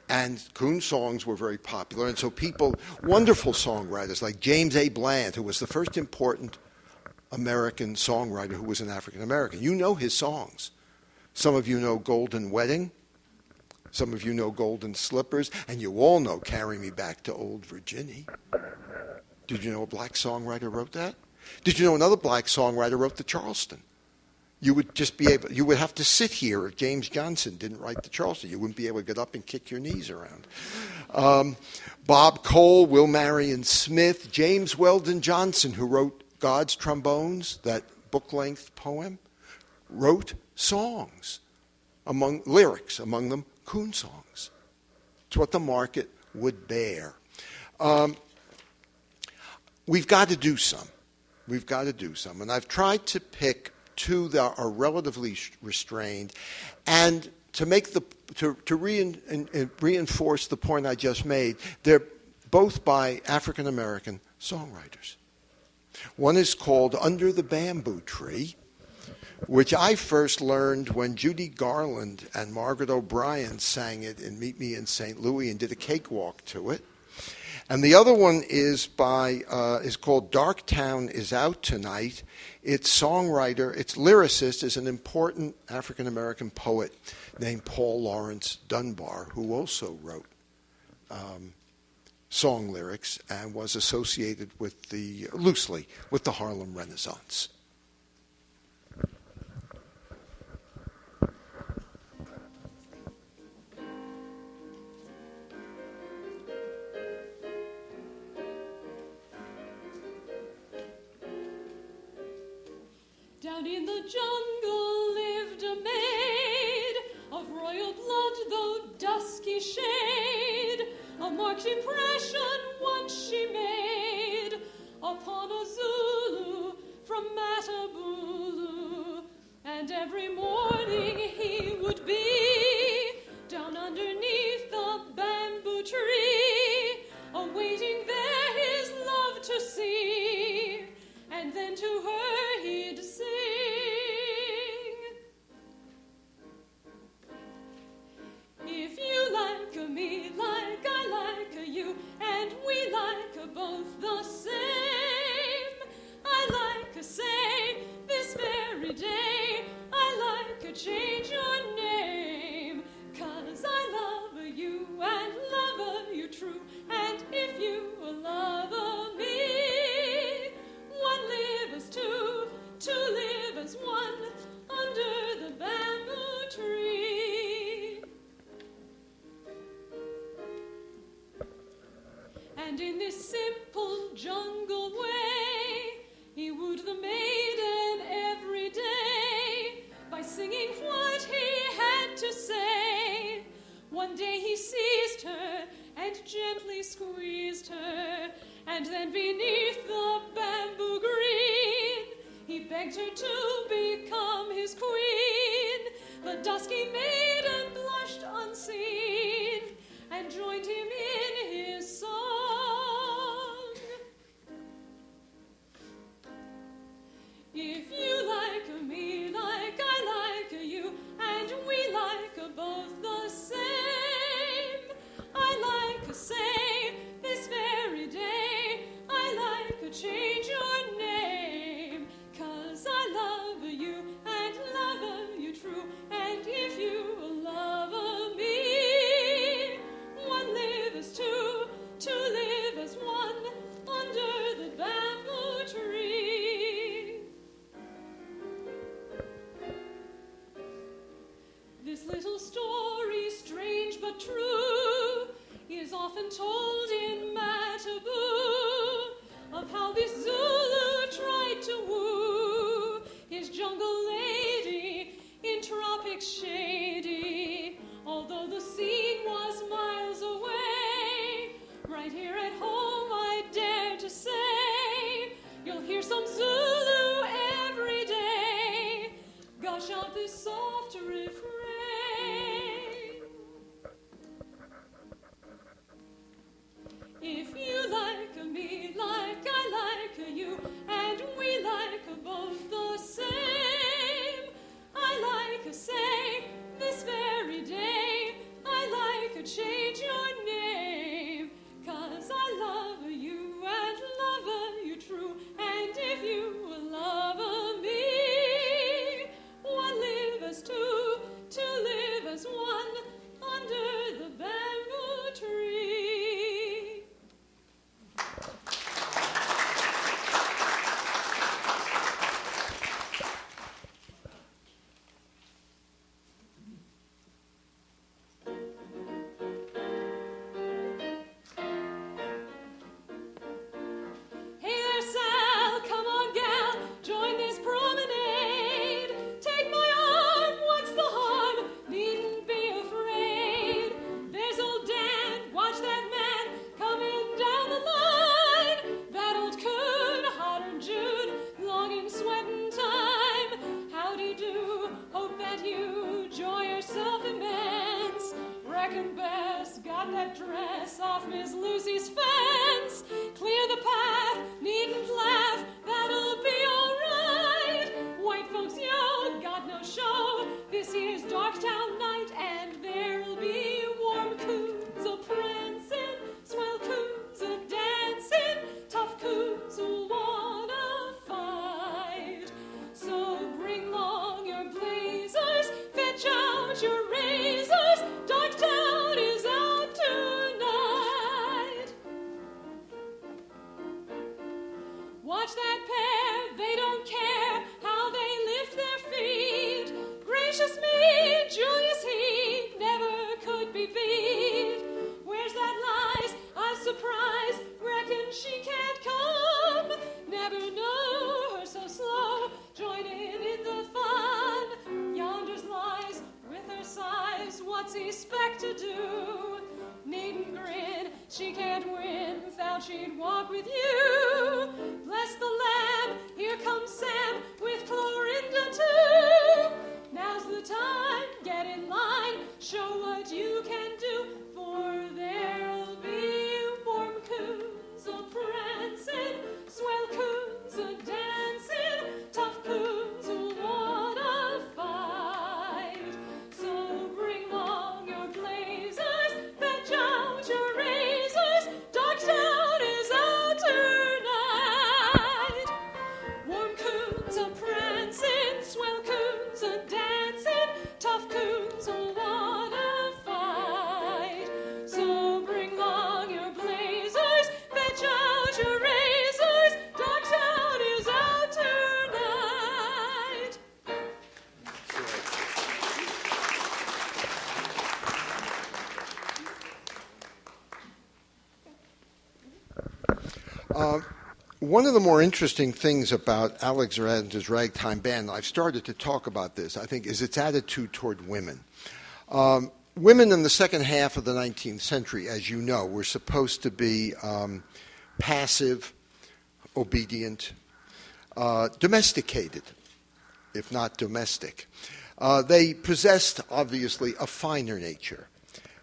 And coon songs were very popular, and so people, wonderful songwriters like James A. Bland, who was the first important American songwriter who was an African American. You know his songs. Some of you know Golden Wedding. Some of you know Golden Slippers, and you all know Carry Me Back to Old Virginia. Did you know a black songwriter wrote that? Did you know another black songwriter wrote the Charleston? You would have to sit here if James Johnson didn't write the Charleston. You wouldn't be able to get up and kick your knees around. Bob Cole, Will Marion Smith, James Weldon Johnson, who wrote God's Trombones, that book-length poem, wrote songs, lyrics, among them coon songs. It's what the market would bear. We've got to do some. We've got to do some. And I've tried to pick two that are relatively restrained, and to reinforce the point I just made, they're both by African American songwriters. One is called Under the Bamboo Tree, which I first learned when Judy Garland and Margaret O'Brien sang it in Meet Me in St. Louis and did a cakewalk to it. And the other one is called Dark Town Is Out Tonight. Its lyricist is an important African-American poet named Paul Laurence Dunbar, who also wrote song lyrics and was associated loosely with the Harlem Renaissance. Down in the jungle lived a maid of royal blood, though dusky shade. A marked impression once she made upon a Zulu from Matabulu. And every morning he would be down underneath the bamboo tree, awaiting there his love to see, and then to her he'd sing. If you like me like I like you, and we like both the same, I like say this very day, I like change your name, 'cause I love you and love you true, and if you love me, one live as two, two live as one, under the bamboo tree. And in this simple jungle way, he wooed the maiden every day by singing what he had to say. One day he seized her and gently squeezed her, and then beneath the bamboo green, he begged her to become his queen. The dusky maiden blushed unseen and joined him in his song. If you like me like I like you, and we like both the same, I like say this very day, I like change your name, 'cause I love you and love you true, and if you love me, one live as two, two live as one, under the bamboo tree. This little story, strange but true, is often told in Mataboo, of how this Zulu tried to woo his jungle lady in tropics shady. Although the scene was miles away, right here at home I dare to say, you'll hear some Zulu every day gush out this soft refrain. If you like me like I like you, and we like both the same, I like say this very day, I like change your name, 'cause I love you and love you true, and if you love me, one live as two, two live as one, under the bamboo tree. Hey there, Sal, come on, gal, join this promenade. Take my arm, what's the harm? Needn't be afraid. There's old Dan, watch that man coming down the line. That old coon, hotter Jude, longing, sweating time. Howdy do, hope that you enjoy yourself immense. Reckon best got that dress off Miss Lucy's fence. Clear the path, needn't laugh, that'll be all right. White folks, yo, got no show. This here's Darktown night, and there'll be warm coons a-prancing, swell coons a-dancing, tough coons who wanna fight. So bring along your blazers, fetch out your razors, Darktown is out tonight. expect to do? Needn't grin, she can't win, vowed she'd walk with you. Bless the lamb, here comes Sam with Clorinda too. Now's the time, get in line, show what you can do, for there'll be warm coons a-prancing, swell coons a-dancing, tough coons who'll wanna fight. So bring along your blazers, fetch out your razors, Dogtown is out tonight. Warm coons a-prancing, swell coons a-dancing, tough coons who'll wanna fight. So bring along your blazers, fetch out your razors, Dogtown is out tonight. One of the more interesting things about Alexander's Ragtime Band, I've started to talk about this, I think, is its attitude toward women. Women in the second half of the 19th century, as you know, were supposed to be passive, obedient, domesticated, if not domestic. They possessed, obviously, a finer nature.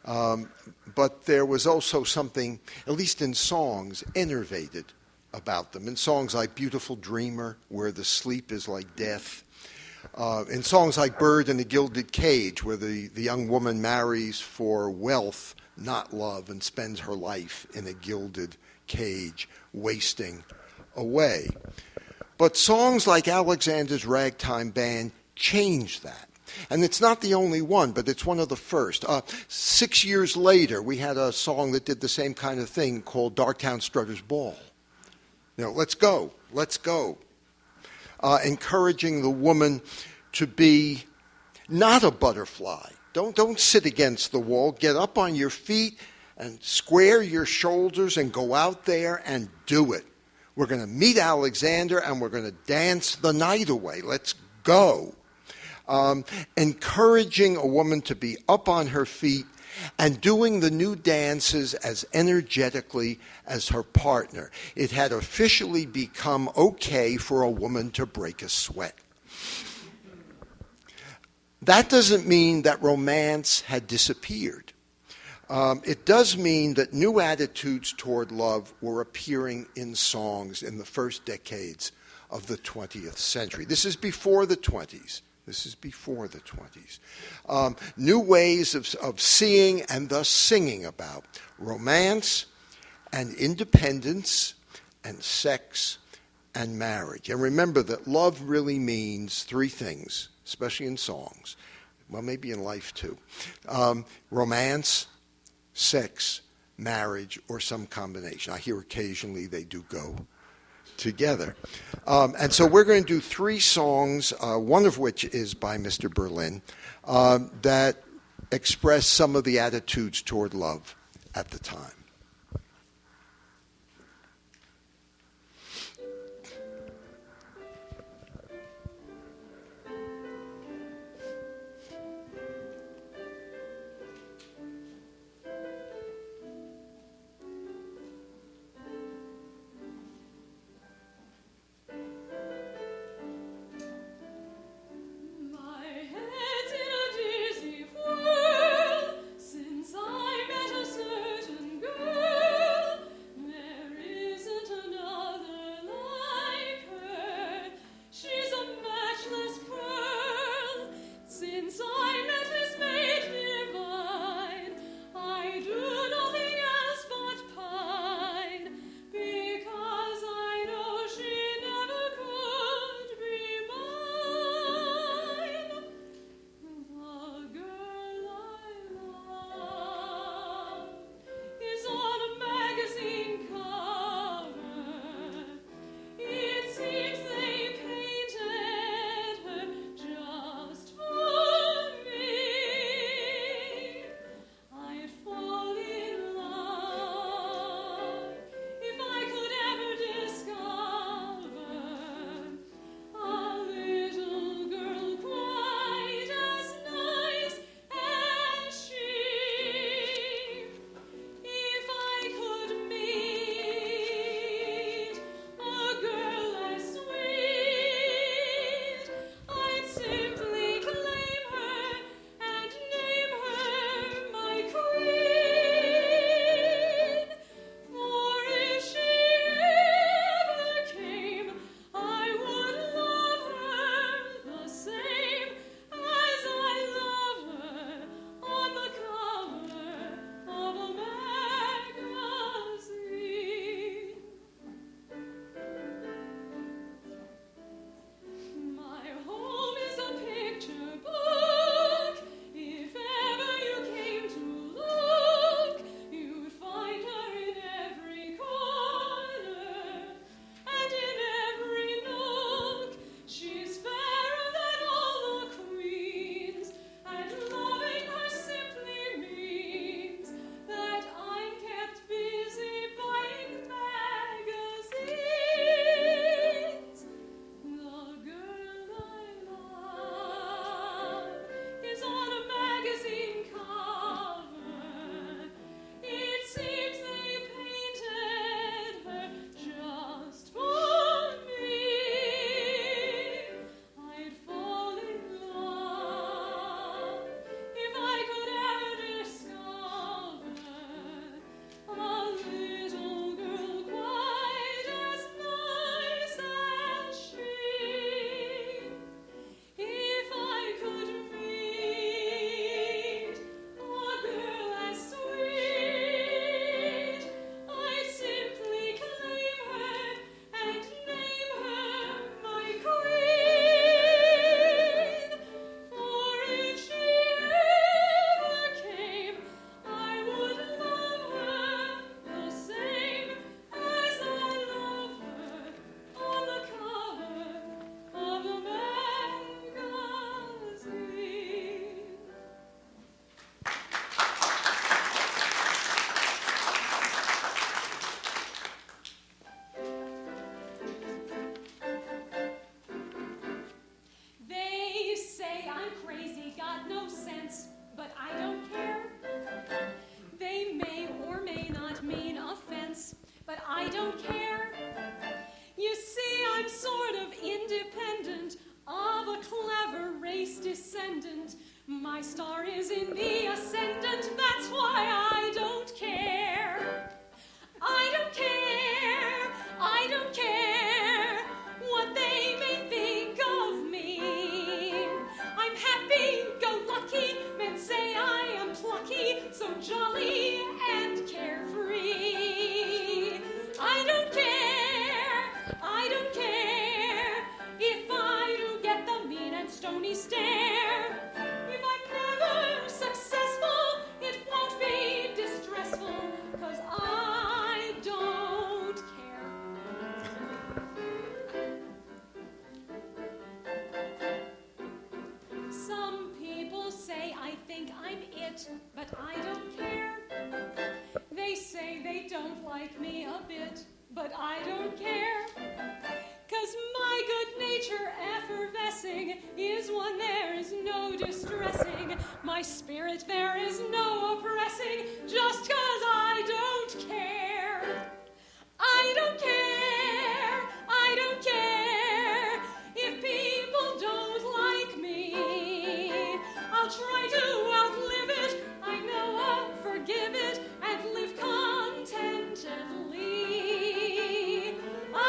But there was also something, at least in songs, enervated about them. In songs like Beautiful Dreamer, where the sleep is like death. In songs like Bird in a Gilded Cage, where the young woman marries for wealth, not love, and spends her life in a gilded cage, wasting away. But songs like Alexander's Ragtime Band changed that. And it's not the only one, but it's one of the first. 6 years later, we had a song that did the same kind of thing called Darktown Strutter's Ball. You know, let's go, let's go. Encouraging the woman to be not a butterfly. Don't sit against the wall. Get up on your feet and square your shoulders and go out there and do it. We're going to meet Alexander and we're going to dance the night away. Let's go. Encouraging a woman to be up on her feet and doing the new dances as energetically as her partner. It had officially become okay for a woman to break a sweat. That doesn't mean that romance had disappeared. It does mean that new attitudes toward love were appearing in songs in the first decades of the 20th century. This is before the 20s. This is before the 20s. New ways of seeing and thus singing about romance and independence and sex and marriage. And remember that love really means three things, especially in songs. Well, maybe in life too. Romance, sex, marriage, or some combination. I hear occasionally they do go together. And so we're going to do three songs, one of which is by Mr. Berlin, that express some of the attitudes toward love at the time. My head's in a dizzy whirl since I met a certain girl. don't care. You see, I'm sort of independent, of a clever race descendant. My star is in the ascendant, that's why I don't care. I don't care, I don't care what they may think of me. I'm happy-go-lucky, men say I am plucky, so jolly and carefree. I don't care if I do get the mean and stony stare. If I'm never successful, it won't be distressful, 'cause I don't care. Some people say I think I'm it, but I don't care. They say they don't like me a bit, but I don't care. 'Cause my good nature effervescing is one there is no distressing. My spirit there is no oppressing, just 'cause I don't care. I don't care, I don't care if people don't like me. I'll try to outlive it, I know I'll forgive it, and live contentedly.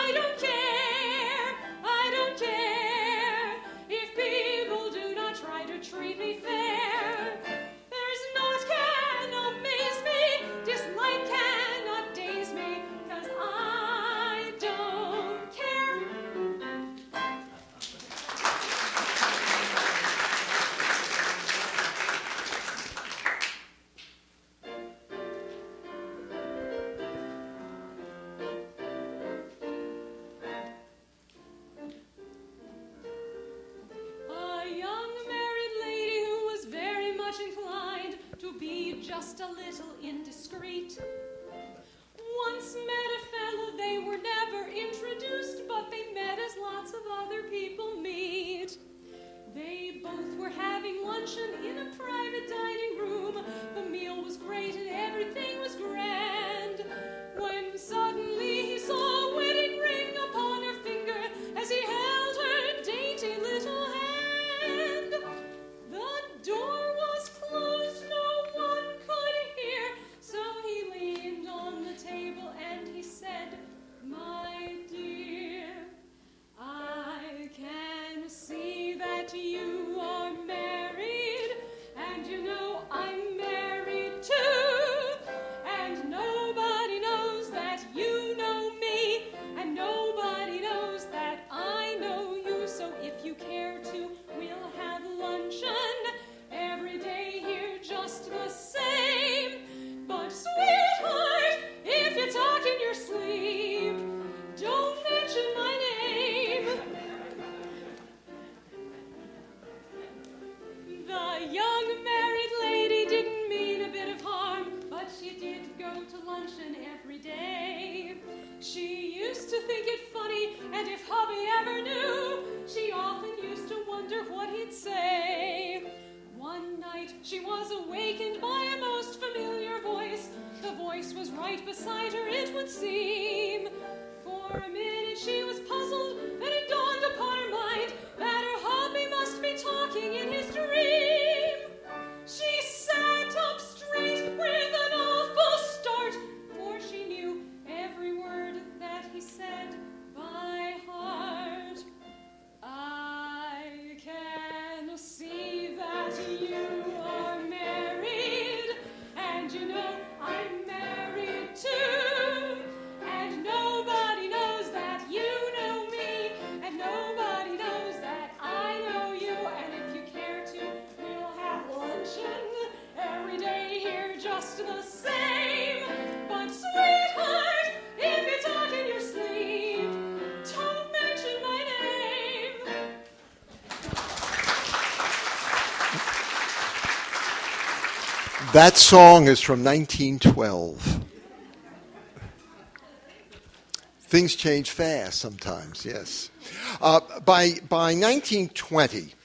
I don't care, I don't care if people do not try to treat me fair. There's naught can amaze me, dislike cannot daze me, 'cause I don't care. A young married lady who was very much inclined to be just a little indiscreet once met a fellow. They were never introduced, but they met as lots of other people meet. They both were having luncheon in a private dining room. The meal was great and everything was grand, when suddenly he saw a wedding ring upon her finger as he held her dainty little hand. The door was closed, no one could hear, so he leaned on the table and he said, "My dear, I can see that you are married, and you know I'm married too, and nobody knows that you know me, and nobody knows that I know you, so if you care to, we'll have luncheon every day here just the same. But sweetheart, if you talk in your sleep, don't mention my name." The young married lady didn't mean a bit of harm, but she did go to luncheon every day. She used to think it funny, and if hubby ever knew, she often used to wonder what he'd say. One night she was awakened by a most familiar voice. The voice was right beside her, it would seem. For a minute she was puzzled, then it dawned upon her mind that her hubby must be talking in his dream. She sat up straight with an awful start, for she knew every word that he said by heart. I can see that you are married, and you know I'm married too, and nobody knows that you know me, and nobody knows that I know you, and if you care to, we'll have luncheon every day here just the same. But sweetheart, if you talk in your sleep, don't mention my name. That song is from 1912. Things change fast sometimes, yes. By 1920,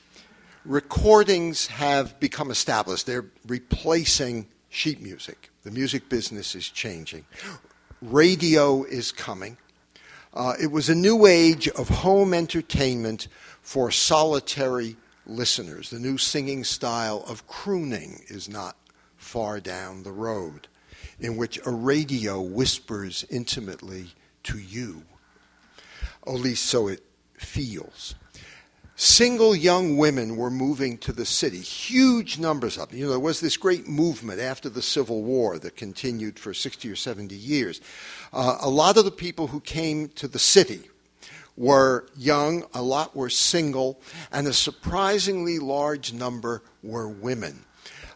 recordings have become established. They're replacing sheet music. The music business is changing. radio is coming. It was a new age of home entertainment for solitary listeners. The new singing style of crooning is not far down the road, in which a radio whispers intimately to you. At least so it feels. Single young women were moving to the city, huge numbers of them. There was this great movement after the Civil War that continued for 60 or 70 years. A lot of the people who came to the city were young, a lot were single, and a surprisingly large number were women.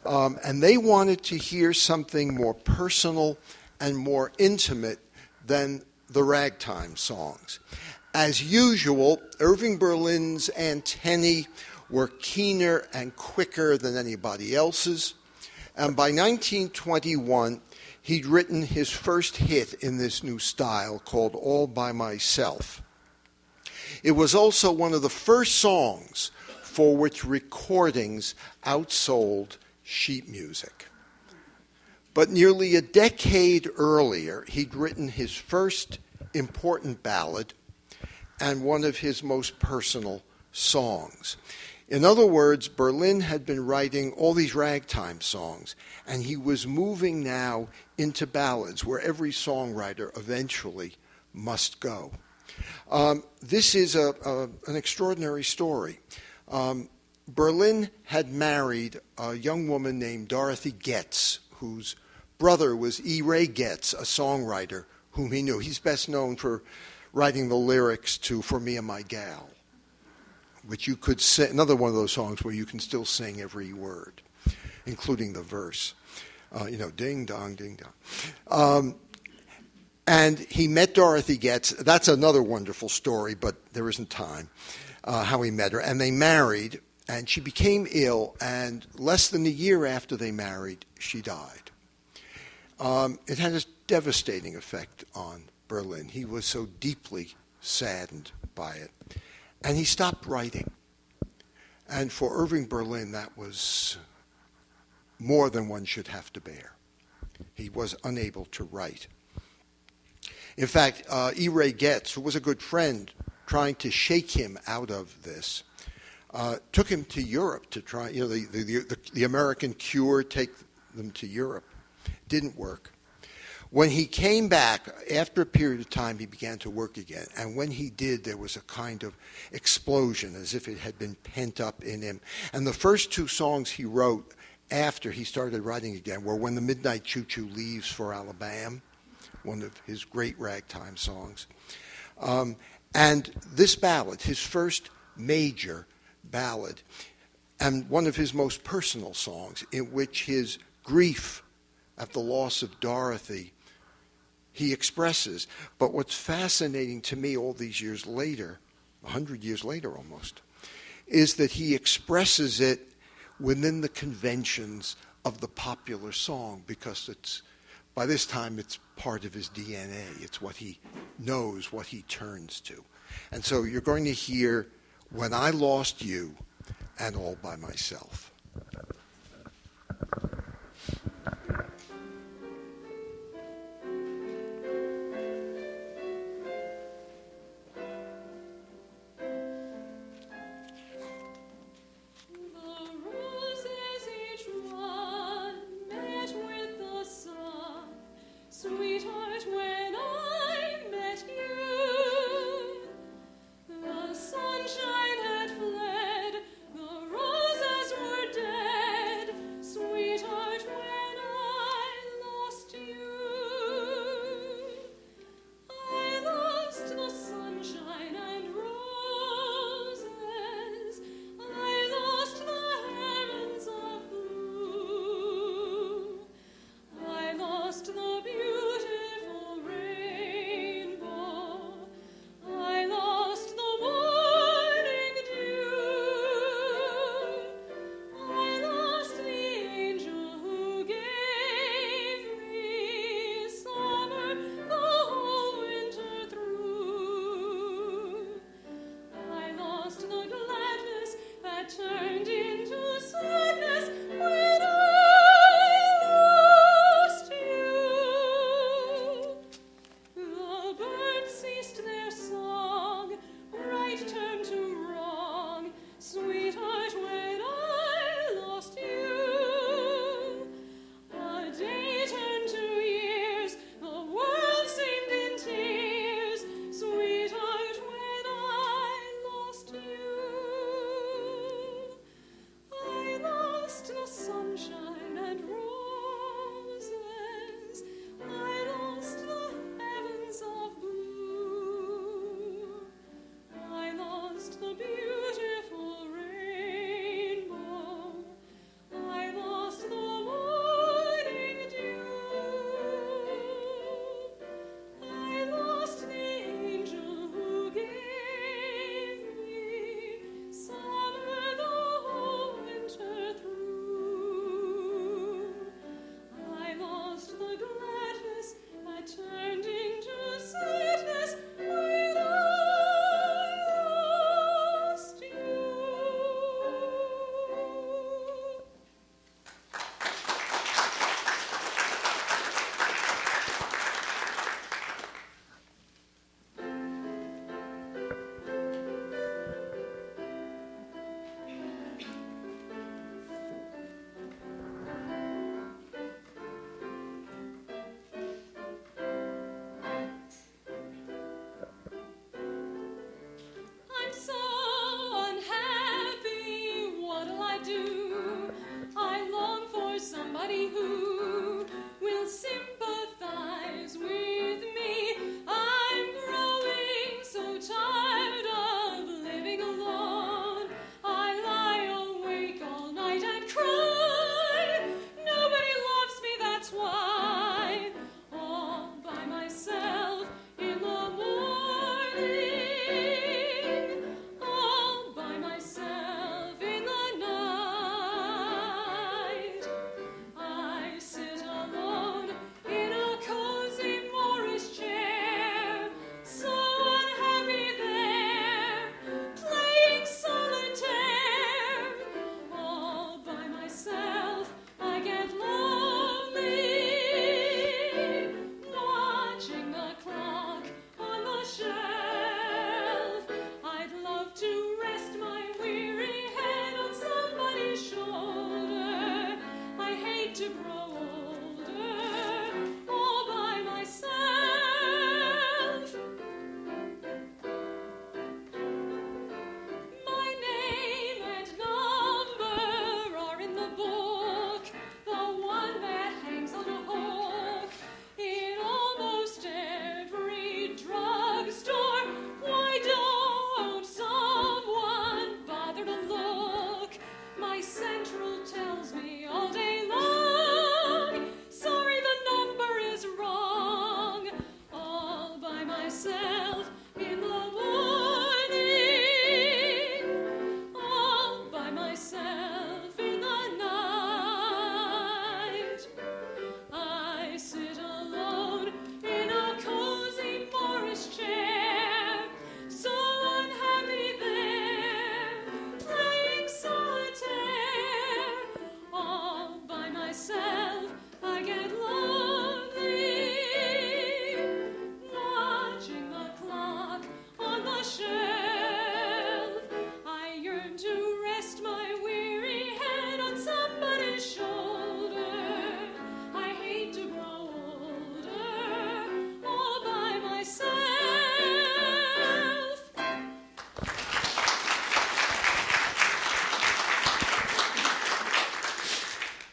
And they wanted to hear something more personal and more intimate than the ragtime songs. As usual, Irving Berlin's antennae were keener and quicker than anybody else's, and by 1921, he'd written his first hit in this new style called All by Myself. It was also one of the first songs for which recordings outsold sheet music. But nearly a decade earlier, he'd written his first important ballad and one of his most personal songs. In other words, Berlin had been writing all these ragtime songs, and he was moving now into ballads where every songwriter eventually must go. This is an extraordinary story. Berlin had married a young woman named Dorothy Getz, whose brother was E. Ray Getz, a songwriter whom he knew. He's best known for writing the lyrics to For Me and My Gal, which you could sing, another one of those songs where you can still sing every word, including the verse. Ding dong, ding dong. And he met Dorothy Getz. That's another wonderful story, but there isn't time, how he met her. And they married, and she became ill, and less than a year after they married, she died. It had a devastating effect on Berlin. He was so deeply saddened by it. And he stopped writing. And for Irving Berlin, that was more than one should have to bear. He was unable to write. In fact, E. Ray Getz, who was a good friend, trying to shake him out of this, took him to Europe to try, the American cure, take them to Europe. Didn't work. When he came back, after a period of time, he began to work again. And when he did, there was a kind of explosion, as if it had been pent up in him. And the first two songs he wrote after he started writing again were When the Midnight Choo-Choo Leaves for Alabama, one of his great ragtime songs. And this ballad, his first major ballad, and one of his most personal songs, in which his grief at the loss of Dorothy he expresses. But what's fascinating to me all these years later, 100 years later almost, is that he expresses it within the conventions of the popular song, because by this time it's part of his DNA. It's what he knows, what he turns to. And so you're going to hear When I Lost You and All by Myself. Sweetheart, when I met you, the sunshine had fled, the roses were dead.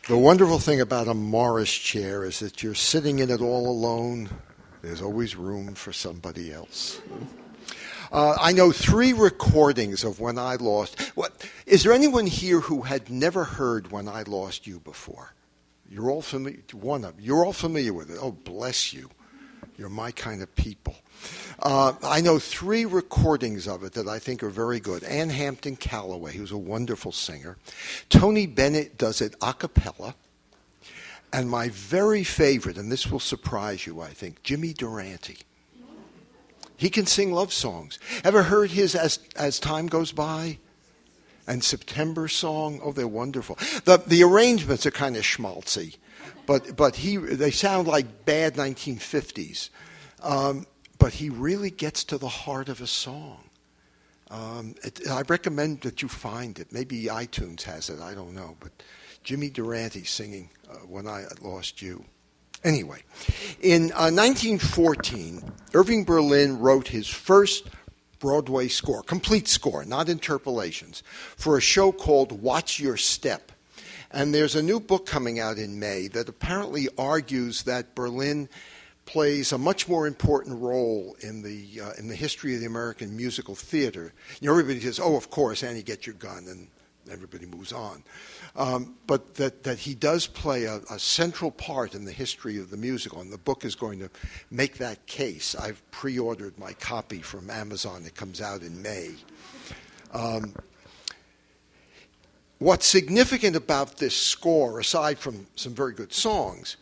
The wonderful thing about a Morris chair is that you're sitting in it all alone. There's always room for somebody else. I know 3 recordings of When I Lost. Is there anyone here who had never heard When I Lost You before? You're all familiar. You're all familiar with it. Oh, bless you. You're my kind of people. I know 3 recordings of it that I think are very good. Ann Hampton Calloway, who's a wonderful singer. Tony Bennett does it a cappella. And my very favorite, and this will surprise you, I think, Jimmy Durante. He can sing love songs. Ever heard his As Time Goes By? And September Song? Oh, they're wonderful. The arrangements are kind of schmaltzy, but they sound like bad 1950s. But he really gets to the heart of a song. I recommend that you find it. Maybe iTunes has it. I don't know. But Jimmy Durante singing When I Lost You. Anyway, in 1914, Irving Berlin wrote his first Broadway score, complete score, not interpolations, for a show called Watch Your Step. And there's a new book coming out in May that apparently argues that Berlin plays a much more important role in the history of the American musical theater. You know, everybody says, "Oh, of course, Annie, get your gun," and everybody moves on. But that he does play a central part in the history of the musical, and the book is going to make that case. I've pre-ordered my copy from Amazon. It comes out in May. What's significant about this score, aside from some very good songs,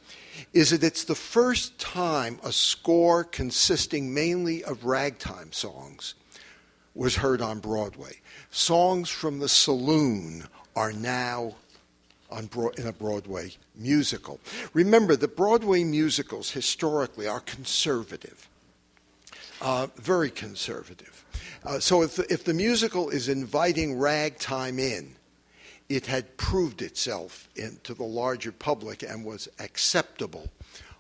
is that it's the first time a score consisting mainly of ragtime songs was heard on Broadway. Songs from the saloon are now in a Broadway musical. Remember, the Broadway musicals historically are conservative, very conservative. So if the musical is inviting ragtime in, it had proved itself to the larger public and was acceptable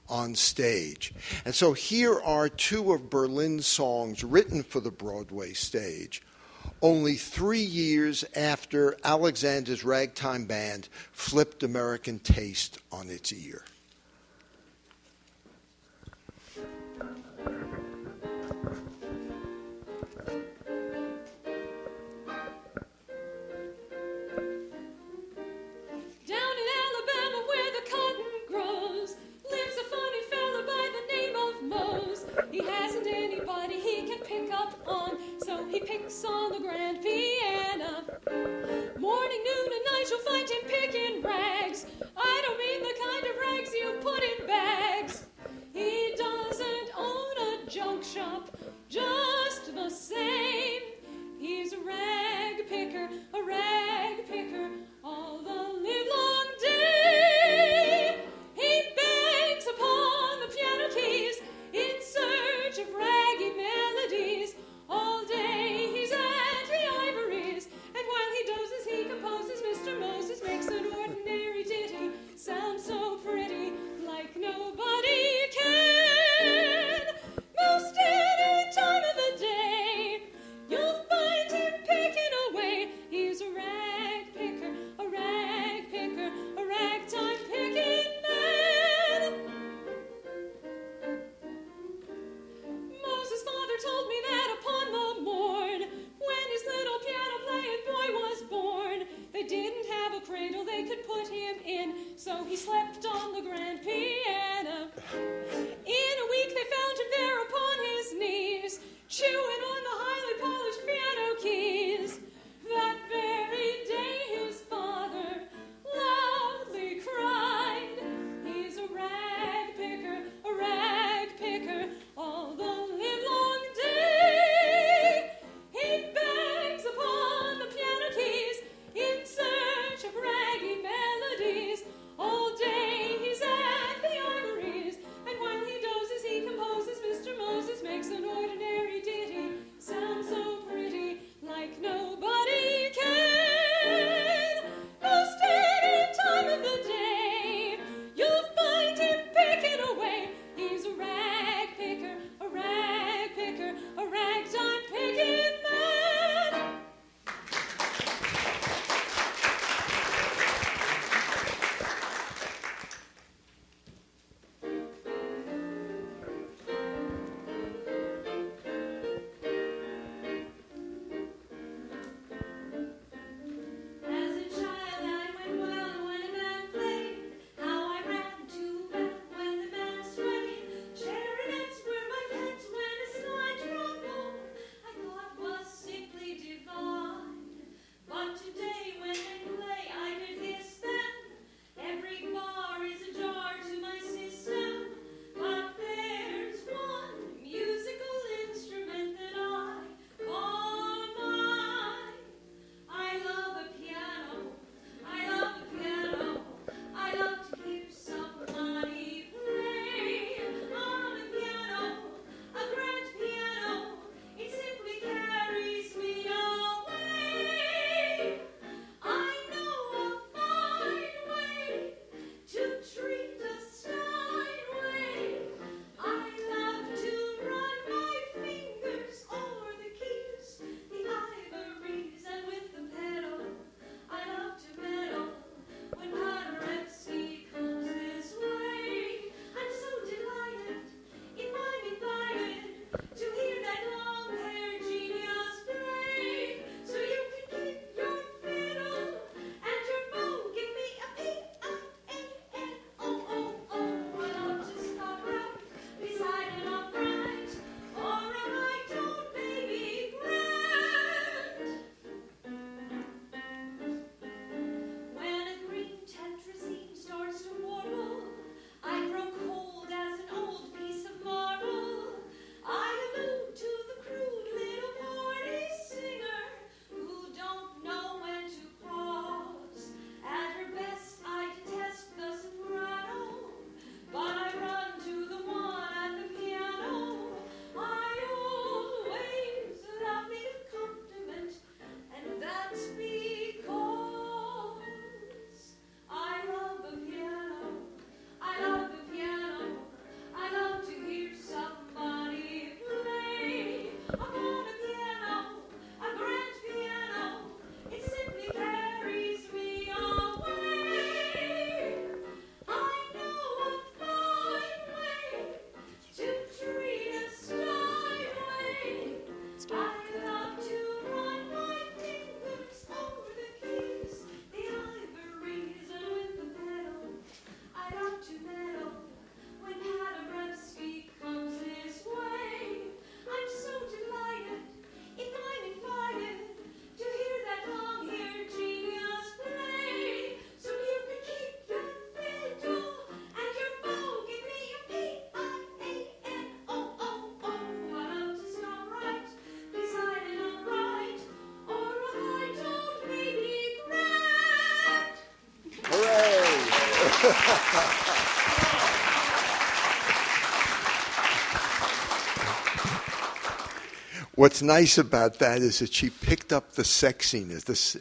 on stage. And so here are 2 of Berlin's songs written for the Broadway stage, only 3 years after Alexander's Ragtime Band flipped American taste on its ear. Down in Alabama where the cotton grows lives a funny fella by the name of Mose. He hasn't anybody he can pick up on, so he picks on the grand piano. Morning, noon, and night you'll find him picking rags. I don't mean the kind of rags you put in bags. He doesn't What's nice about that is that she picked up the sexiness.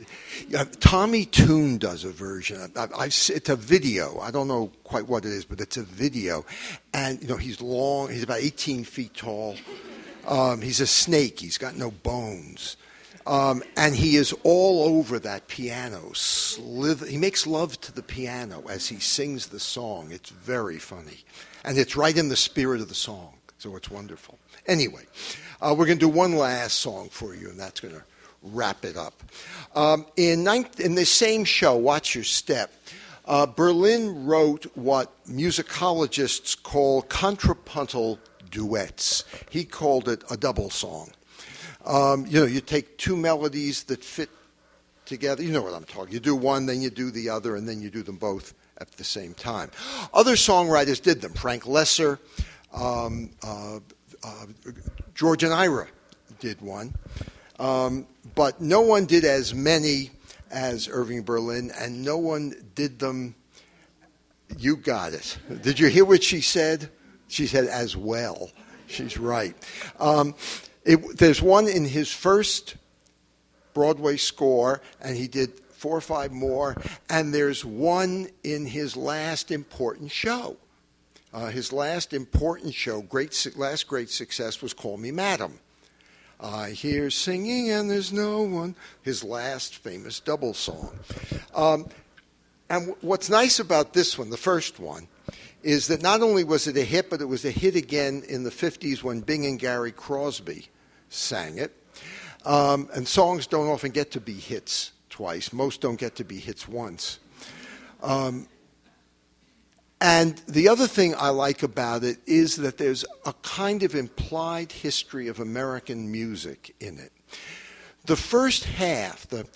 Tommy Tune does a version. It's a video. I don't know quite what it is, but it's a video. And, he's long. He's about 18 feet tall. He's a snake. He's got no bones. And he is all over that piano. He makes love to the piano as he sings the song. It's very funny. And it's right in the spirit of the song. So it's wonderful. Anyway, we're going to do one last song for you, and that's going to wrap it up. In the same show, Watch Your Step, Berlin wrote what musicologists call contrapuntal duets. He called it a double song. You take two melodies that fit together. You know what I'm talking. You do one, then you do the other, and then you do them both at the same time. Other songwriters did them. Frank Lesser, George and Ira did one. But no one did as many as Irving Berlin, and no one did them. You got it. Did you hear what she said? She said as well. She's right. There's one in his first Broadway score, and he did 4 or 5 more, and there's one in his last important show. His last important show, last great success, was Call Me Madam. I hear singing and there's no one, his last famous double song. And what's nice about this one, the first one, is that not only was it a hit, but it was a hit again in the 50s when Bing and Gary Crosby sang it. And songs don't often get to be hits twice. Most don't get to be hits once. And the other thing I like about it is that there's a kind of implied history of American music in it. The first half, the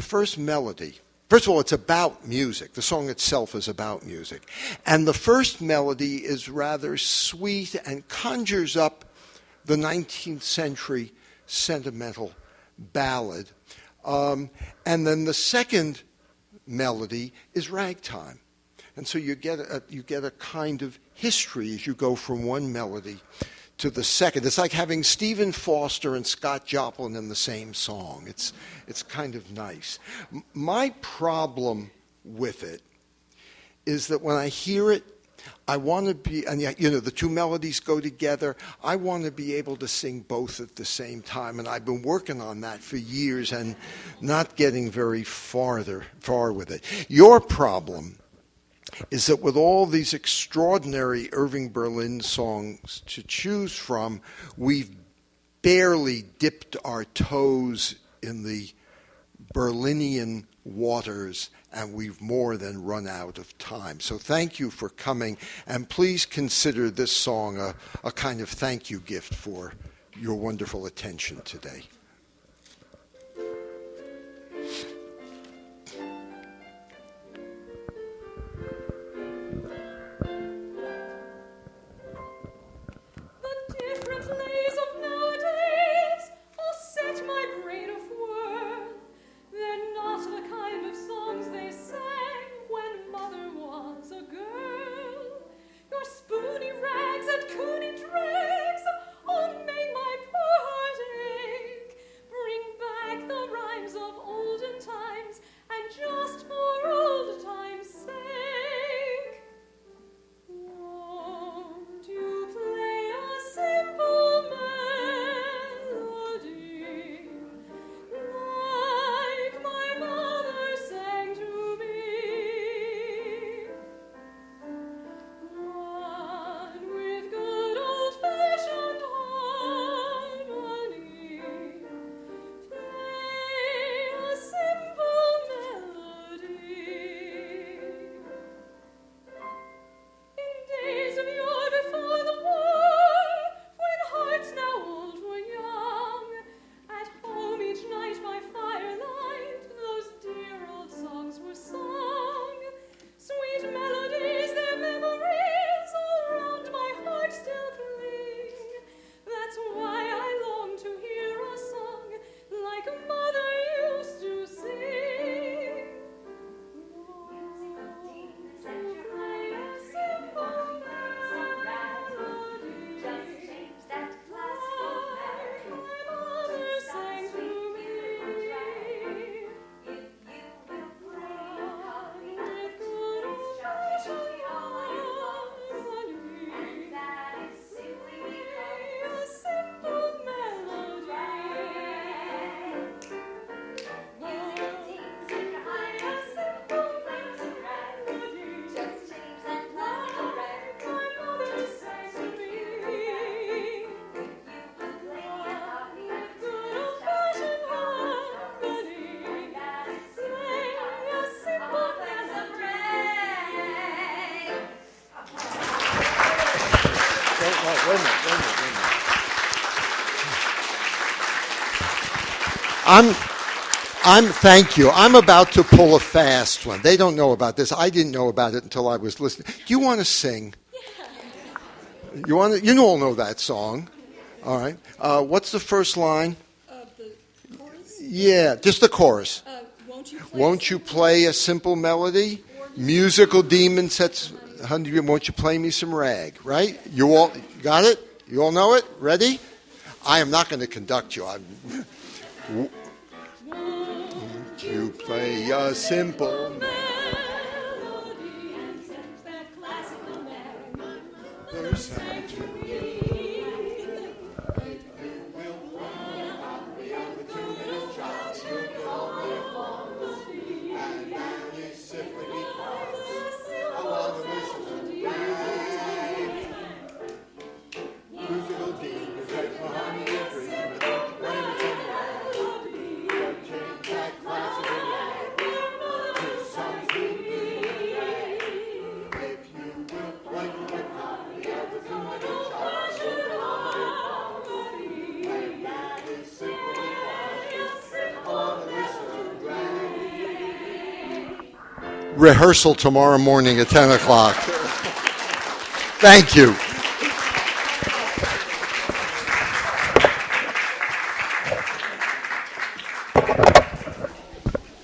first melody, first of all, it's about music. The song itself is about music. And the first melody is rather sweet and conjures up the 19th century sentimental ballad. And then the second melody is ragtime. And so you get a kind of history as you go from one melody to the second. It's like having Stephen Foster and Scott Joplin in the same song. It's kind of nice. My problem with it is that when I hear it, I want to be, and the two melodies go together. I want to be able to sing both at the same time, and I've been working on that for years and not getting very far with it. Your problem is that with all these extraordinary Irving Berlin songs to choose from, we've barely dipped our toes in the Berlinian waters, and we've more than run out of time. So thank you for coming, and please consider this song a kind of thank you gift for your wonderful attention today. Spoony rags and coony dregs, oh, make my poor heart ache. Thank you. I'm about to pull a fast one. They don't know about this. I didn't know about it until I was listening. Do you want to sing? You all know that song. All right. What's the first line? The chorus? Yeah, just the chorus. Won't you play a simple melody? Musical demon sets, honey, won't you play me some rag? Right? You all got it? You all know it? Ready? I am not going to conduct you. Won't you play a simple melody? Rehearsal tomorrow morning at 10 o'clock. Thank you.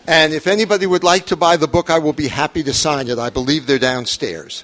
And if anybody would like to buy the book, I will be happy to sign it. I believe they're downstairs.